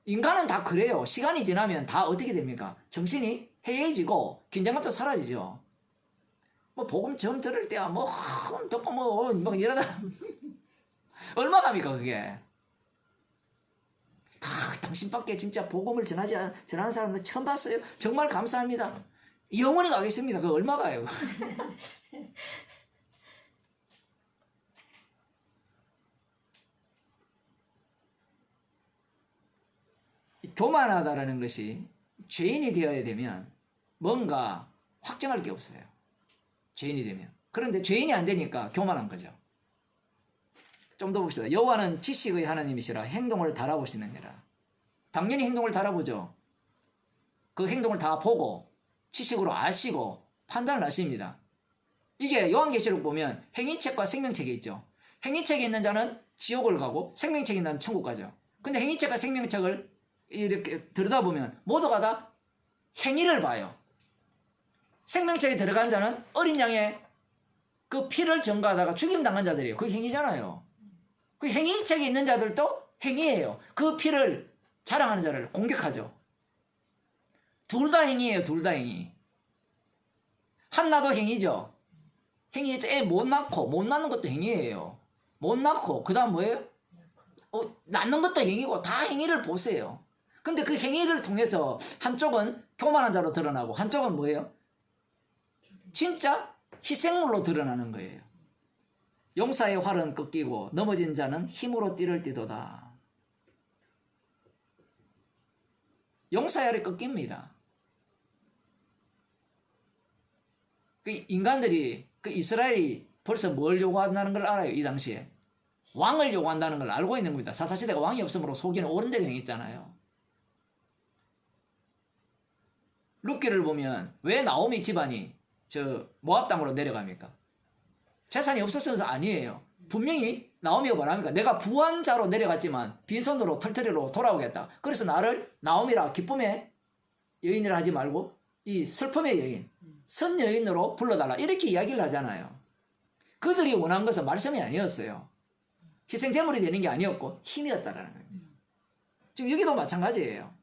인간은 다 그래요. 시간이 지나면 다 어떻게 됩니까? 정신이 해이해지고 긴장감도 사라지죠. 뭐 복음 처음 들을 때야 뭐 듣고 뭐 이러다 얼마 갑니까 그게? 당신밖에 진짜 복음을 전하는 사람들 처음 봤어요. 정말 감사합니다. 영원히 가겠습니다. 그거 얼마 가요? 교만하다라는 것이 죄인이 되어야 되면 뭔가 확정할 게 없어요. 죄인이 되면. 그런데 죄인이 안 되니까 교만한 거죠. 좀 더 봅시다. 여호와는 지식의 하나님이시라 행동을 달아보시느니라. 당연히 행동을 달아보죠. 그 행동을 다 보고 지식으로 아시고 판단을 하십니다. 이게 요한계시록 보면 행위책과 생명책이 있죠. 행위책에 있는 자는 지옥을 가고 생명책에 있는 자는 천국 가죠. 근데 행위책과 생명책을 이렇게 들여다보면 모두가 다 행위를 봐요. 생명책에 들어간 자는 어린 양의 그 피를 전가하다가 죽임당한 자들이에요. 그게 행위잖아요. 그 행위책에 있는 자들도 행위예요. 그 피를 자랑하는 자를 공격하죠. 둘 다 행위예요. 둘 다 행위. 한나도 행위죠. 행위죠. 애 못 낳고 못 낳는 것도 행위예요. 못 낳고 그 다음 뭐예요? 낳는 것도 행위고 다 행위를 보세요. 근데 그 행위를 통해서 한쪽은 교만한 자로 드러나고 한쪽은 뭐예요? 진짜 희생물로 드러나는 거예요. 용사의 활은 꺾이고 넘어진 자는 힘으로 띠를 띠도다. 용사의 활이 꺾입니다. 그 인간들이 그 이스라엘이 벌써 뭘 요구한다는 걸 알아요. 이 당시에 왕을 요구한다는 걸 알고 있는 겁니다. 사사시대가 왕이 없으므로 속이는 옳은 대로 행했잖아요. 룻기를 보면 왜 나오미 집안이 저 모압 땅으로 내려갑니까? 재산이 없었어서 아니에요. 분명히 나오미가 뭐랍니까? 내가 부한자로 내려갔지만 빈손으로 털터리로 돌아오겠다. 그래서 나를 나오미라 기쁨의 여인이라 하지 말고 이 슬픔의 여인, 선 여인으로 불러달라. 이렇게 이야기를 하잖아요. 그들이 원한 것은 말씀이 아니었어요. 희생제물이 되는 게 아니었고 힘이었다라는 거예요. 지금 여기도 마찬가지예요.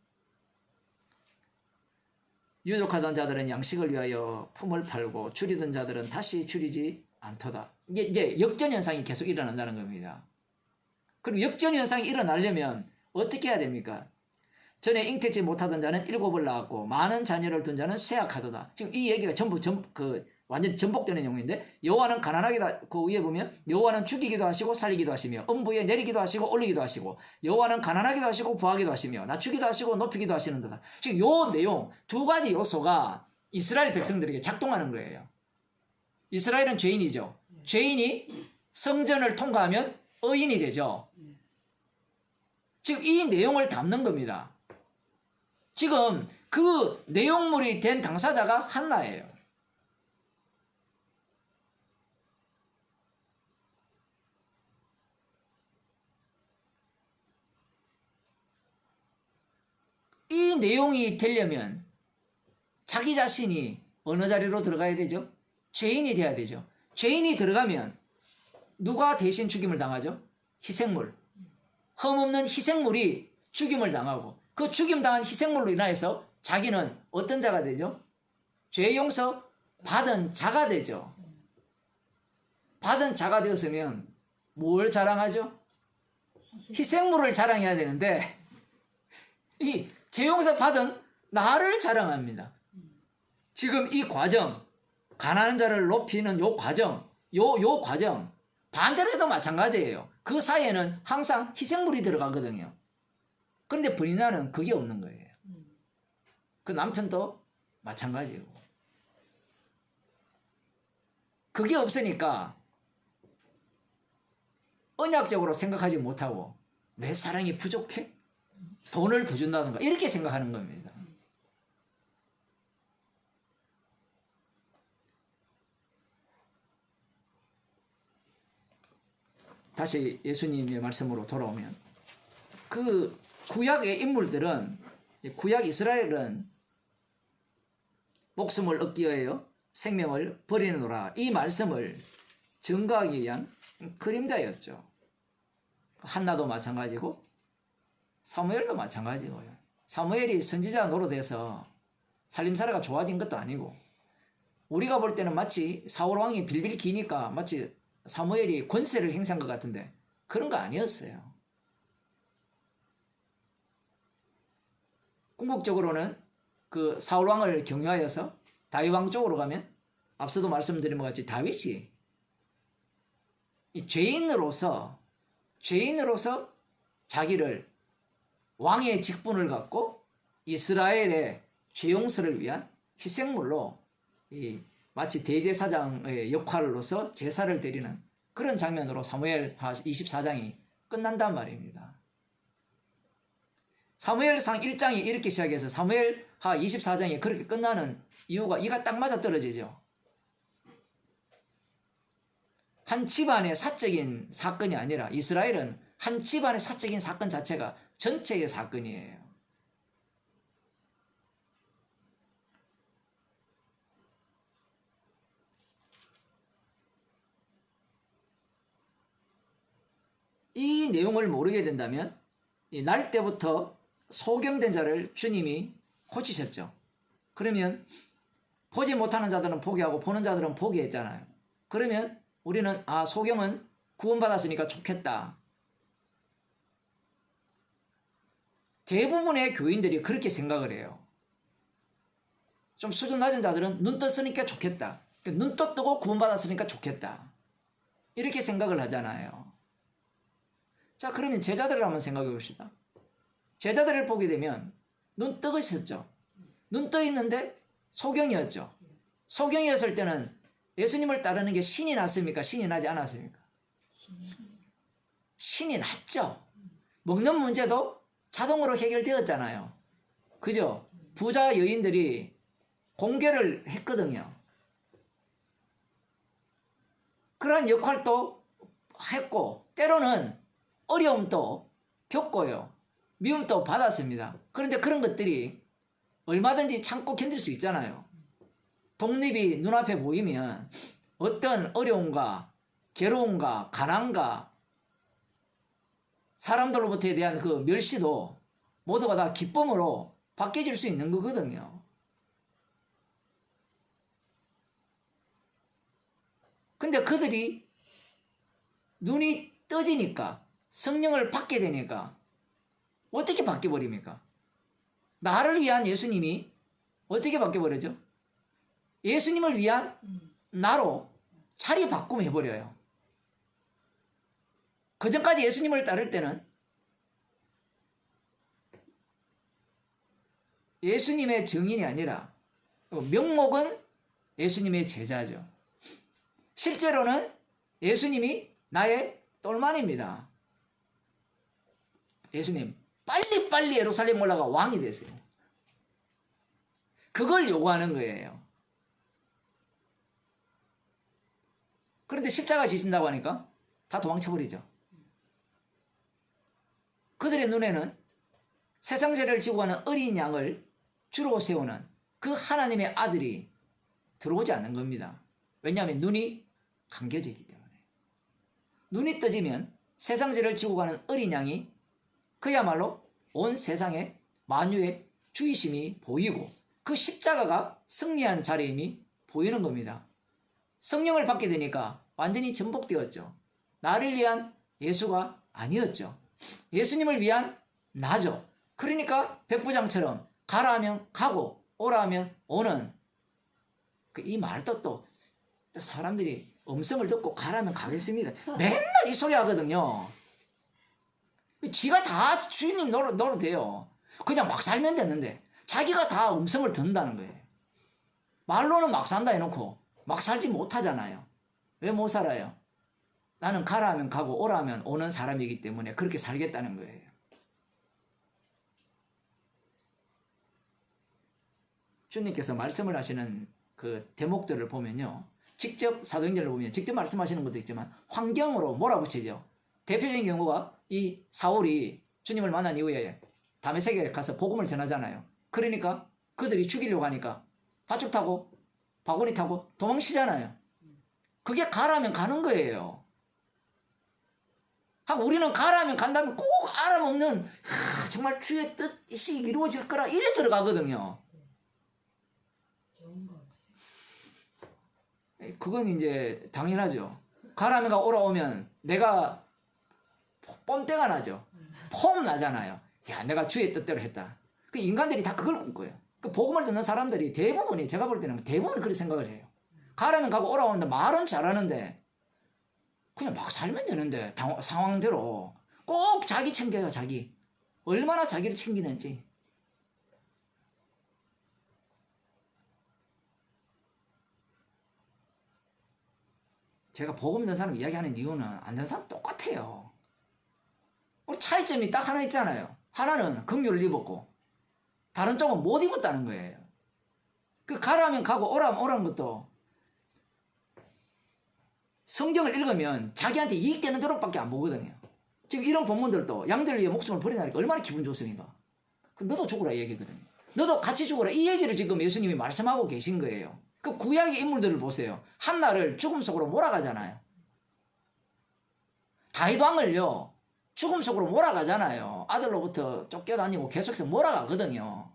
유족하던 자들은 양식을 위하여 품을 팔고 줄이던 자들은 다시 줄이지 않도다. 이제 역전현상이 계속 일어난다는 겁니다. 그리고 역전현상이 일어나려면 어떻게 해야 됩니까? 전에 잉태치 못하던 자는 7을 낳았고 많은 자녀를 둔 자는 쇠약하도다. 지금 이 얘기가 전부 완전 전복되는 용어인데 여호와는 가난하게 그 위에 보면 여호와는 죽이기도 하시고 살리기도 하시며 음부에 내리기도 하시고 올리기도 하시고 여호와는 가난하기도 하시고 부하기도 하시며 낮추기도 하시고 높이기도 하시는 도다. 지금 요 내용 두 가지 요소가 이스라엘 백성들에게 작동하는 거예요. 이스라엘은 죄인이죠. 죄인이 성전을 통과하면 의인이 되죠. 지금 이 내용을 담는 겁니다. 지금 그 내용물이 된 당사자가 한나예요. 이 내용이 되려면 자기 자신이 어느 자리로 들어가야 되죠? 죄인이 돼야 되죠. 죄인이 들어가면 누가 대신 죽임을 당하죠? 희생물. 흠없는 희생물이 죽임을 당하고 그 죽임당한 희생물로 인하여서 자기는 어떤 자가 되죠? 죄 용서 받은 자가 되죠. 받은 자가 되었으면 뭘 자랑하죠? 희생물을 자랑해야 되는데 이 죄용서 받은 나를 자랑합니다. 지금 이 과정, 가난한 자를 높이는 요 과정, 요 과정 반대로 해도 마찬가지예요. 그 사이에는 항상 희생물이 들어가거든요. 그런데 브리나는 그게 없는 거예요. 그 남편도 마찬가지고. 그게 없으니까 언약적으로 생각하지 못하고 내 사랑이 부족해? 돈을 더 준다든가 이렇게 생각하는 겁니다. 다시 예수님의 말씀으로 돌아오면 그 구약의 인물들은 구약 이스라엘은 목숨을 얻기 위하여 생명을 버리노라 이 말씀을 증거하기 위한 그림자였죠. 한나도 마찬가지고 사무엘도 마찬가지고요. 사무엘이 선지자 노릇해서 살림살이가 좋아진 것도 아니고 우리가 볼 때는 마치 사울 왕이 빌빌 기니까 마치 사무엘이 권세를 행사한 것 같은데 그런 거 아니었어요. 궁극적으로는 그 사울 왕을 경유하여서 다윗 왕 쪽으로 가면 앞서도 말씀드린 것 같이 다윗이 이 죄인으로서 자기를 왕의 직분을 갖고 이스라엘의 죄용서를 위한 희생물로 마치 대제사장의 역할로서 제사를 드리는 그런 장면으로 사무엘하 24장이 끝난단 말입니다. 사무엘상 1장이 이렇게 시작해서 사무엘하 24장이 그렇게 끝나는 이유가 이가 딱 맞아 떨어지죠. 한 집안의 사적인 사건이 아니라 이스라엘은 한 집안의 사적인 사건 자체가 전체의 사건이에요. 이 내용을 모르게 된다면 날 때부터 소경된 자를 주님이 고치셨죠. 그러면 보지 못하는 자들은 포기하고 보는 자들은 포기했잖아요. 그러면 우리는 소경은 구원받았으니까 좋겠다. 대부분의 교인들이 그렇게 생각을 해요. 좀 수준 낮은 자들은 눈 떴으니까 좋겠다. 눈 뜨고 구원받았으니까 좋겠다. 이렇게 생각을 하잖아요. 자, 그러면 제자들을 한번 생각해 봅시다. 제자들을 보게 되면 눈 뜨고 있었죠. 눈 떠 있는데 소경이었죠. 소경이었을 때는 예수님을 따르는 게 신이 났습니까? 신이 나지 않았습니까? 신이 났죠. 먹는 문제도 자동으로 해결되었잖아요. 그죠? 부자 여인들이 공개를 했거든요. 그런 역할도 했고 때로는 어려움도 겪고요. 미움도 받았습니다. 그런데 그런 것들이 얼마든지 참고 견딜 수 있잖아요. 독립이 눈앞에 보이면 어떤 어려움과 괴로움과 가난과 사람들로부터에 대한 그 멸시도 모두가 다 기쁨으로 바뀌어질 수 있는 거거든요. 근데 그들이 눈이 떠지니까 성령을 받게 되니까 어떻게 바뀌어버립니까? 나를 위한 예수님이 어떻게 바뀌어버리죠? 예수님을 위한 나로 자리 바꿈해버려요. 그전까지 예수님을 따를 때는 예수님의 증인이 아니라 명목은 예수님의 제자죠. 실제로는 예수님이 나의 똘만입니다. 예수님 빨리빨리 예루살렘 올라가 왕이 되세요. 그걸 요구하는 거예요. 그런데 십자가 지신다고 하니까 다 도망쳐버리죠. 그들의 눈에는 세상 죄를 지고 가는 어린 양을 주로 세우는 그 하나님의 아들이 들어오지 않는 겁니다. 왜냐하면 눈이 감겨져 있기 때문에. 눈이 떠지면 세상 죄를 지고 가는 어린 양이 그야말로 온 세상의 만유의 주이심이 보이고 그 십자가가 승리한 자리임이 보이는 겁니다. 성령을 받게 되니까 완전히 전복되었죠. 나를 위한 예수가 아니었죠. 예수님을 위한 나죠. 그러니까 백부장처럼 가라 하면 가고 오라 하면 오는 이 말도 또 사람들이 음성을 듣고 가라면 가겠습니다. 맨날 이 소리 하거든요. 지가 다 주인님 노릇해요. 그냥 막 살면 되는데 자기가 다 음성을 듣는다는 거예요. 말로는 막 산다 해놓고 막 살지 못하잖아요. 왜 못 살아요? 나는 가라 하면 가고 오라 하면 오는 사람이기 때문에 그렇게 살겠다는 거예요. 주님께서 말씀을 하시는 그 대목들을 보면요. 직접 사도행전을 보면 직접 말씀하시는 것도 있지만 환경으로 몰아붙이죠. 대표적인 경우가 이 사울이 주님을 만난 이후에 다메섹에 가서 복음을 전하잖아요. 그러니까 그들이 죽이려고 하니까 밧줄 타고 바구니 타고 도망치잖아요. 그게 가라면 가는 거예요. 하고 우리는 가라면 간다면 꼭 알아먹는 정말 주의 뜻이 이루어질 거라 이래 들어가거든요. 좋은 거. 그건 이제 당연하죠. 가라면 가 오라오면 내가 뻔때가 나죠. 폼 나잖아요. 야, 내가 주의 뜻대로 했다. 그 인간들이 다 그걸 꿈꿔요. 그 복음을 듣는 사람들이 대부분이 제가 볼 때는 대부분 그렇게 생각을 해요. 가라면 가고 오라오는데 말은 잘하는데 그냥 막 살면 되는데 상황대로 꼭 자기 챙겨요. 자기 얼마나 자기를 챙기는지. 제가 복음 듣는 사람 이야기하는 이유는 안 듣는 사람 똑같아요. 우리 차이점이 딱 하나 있잖아요. 하나는 긍휼을 입었고 다른 쪽은 못 입었다는 거예요. 그 가라면 가고 오라면 오라는 것도 성경을 읽으면 자기한테 이익되는 대로밖에 안 보거든요. 지금 이런 본문들도 양들 위해 목숨을 버리나니까 얼마나 기분 좋습니까? 너도 죽으라 이 얘기거든요. 너도 같이 죽으라 이 얘기를 지금 예수님이 말씀하고 계신 거예요. 그 구약의 인물들을 보세요. 한나를 죽음 속으로 몰아가잖아요. 다윗 왕을요 죽음 속으로 몰아가잖아요. 아들로부터 쫓겨다니고 계속해서 몰아가거든요.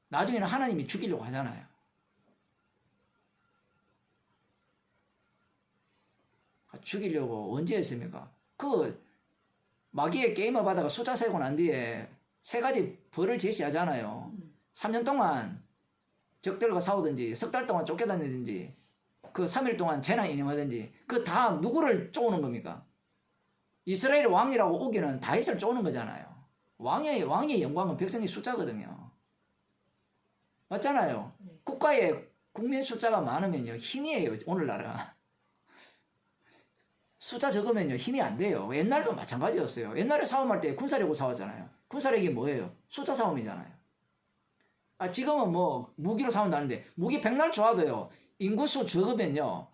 나중에는 하나님이 죽이려고 하잖아요. 죽이려고 언제 했습니까? 그 마귀의 게임을 받아가 숫자 세고 난 뒤에 세 가지 벌을 제시하잖아요. 3년 동안 적들과 싸우든지 석 달 동안 쫓겨다니든지 그 3일 동안 재난이 임하든지 그 다 누구를 쪼는 겁니까? 이스라엘 왕이라고 오기는 다윗을 쪼는 거잖아요. 왕의 영광은 백성의 숫자거든요. 맞잖아요. 네. 국가에 국민 숫자가 많으면요 힘이에요. 오늘날은 숫자 적으면요 힘이 안 돼요. 옛날도 마찬가지였어요. 옛날에 싸움할 때 군사력으로 싸웠잖아요. 군사력이 뭐예요? 숫자 싸움이잖아요. 지금은 뭐 무기로 싸운다는데 무기 백날 좋아도요 인구수 적으면요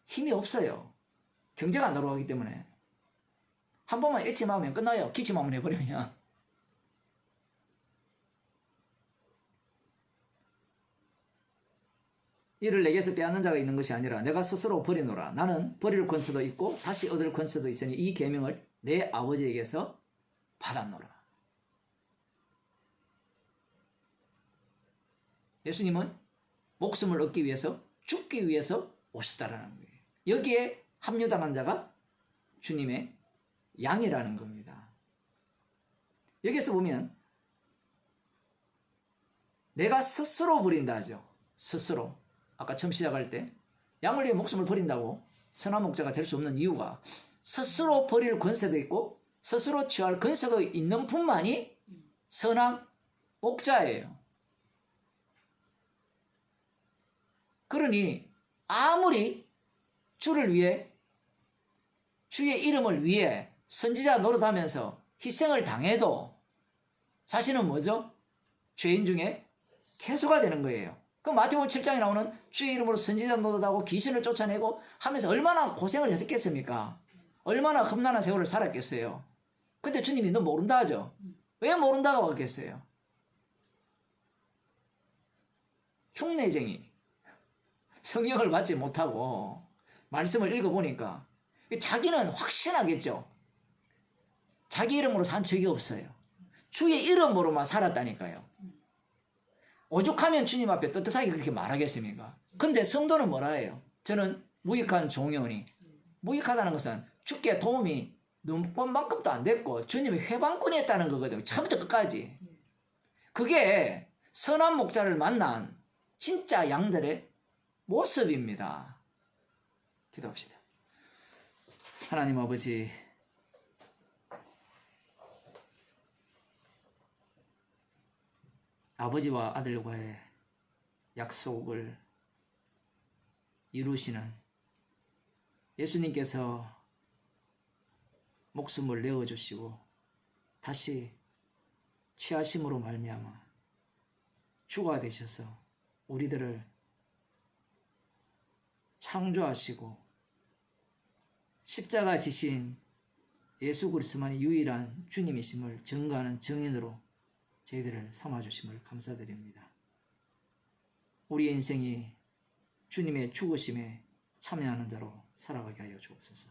힘이 없어요. 경제가 안 돌아가기 때문에 한 번만 일침하면 끝나요. 기침하면 해버리면. 이를 내게서 빼앗는 자가 있는 것이 아니라 내가 스스로 버리노라. 나는 버릴 권세도 있고 다시 얻을 권세도 있으니 이 계명을 내 아버지에게서 받았노라. 예수님은 목숨을 얻기 위해서 죽기 위해서 오셨다라는 거예요. 여기에 합류당한 자가 주님의 양이라는 겁니다. 여기에서 보면 내가 스스로 버린다 하죠. 스스로. 아까 처음 시작할 때 양을 위해 목숨을 버린다고 선한 목자가 될 수 없는 이유가 스스로 버릴 권세도 있고 스스로 취할 권세도 있는 분만이 선한 목자예요. 그러니 아무리 주를 위해 주의 이름을 위해 선지자 노릇하면서 희생을 당해도 자신은 뭐죠? 죄인 중에 개수가 되는 거예요. 그 마태복음 7장에 나오는 주의 이름으로 선지자 노릇하고 귀신을 쫓아내고 하면서 얼마나 고생을 했었겠습니까? 얼마나 험난한 세월을 살았겠어요. 근데 주님이 너 모른다 하죠. 왜 모른다고 하겠어요? 흉내쟁이. 성령을 받지 못하고 말씀을 읽어보니까 자기는 확신하겠죠. 자기 이름으로 산 적이 없어요. 주의 이름으로만 살았다니까요. 오죽하면 주님 앞에 떳떳하게 그렇게 말하겠습니까? 근데 성도는 뭐라 해요? 저는 무익한 종이오니. 무익하다는 것은 주께 도움이 눈꽃만큼도 안 됐고 주님의 회방꾼이 했다는 거거든요. 처음부터 끝까지. 그게 선한 목자를 만난 진짜 양들의 모습입니다. 기도합시다. 하나님 아버지, 아버지와 아들과의 약속을 이루시는 예수님께서 목숨을 내어주시고 다시 취하심으로 말미암아 주가 되셔서 우리들을 창조하시고 십자가 지신 예수 그리스도만이 유일한 주님이심을 증거하는 증인으로 저희들을 삼아주심을 감사드립니다. 우리의 인생이 주님의 죽으심에 참여하는 자로 살아가게 하여 주옵소서.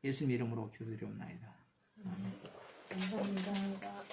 예수님 이름으로 기도드리옵나이다. 아멘. 감사합니다.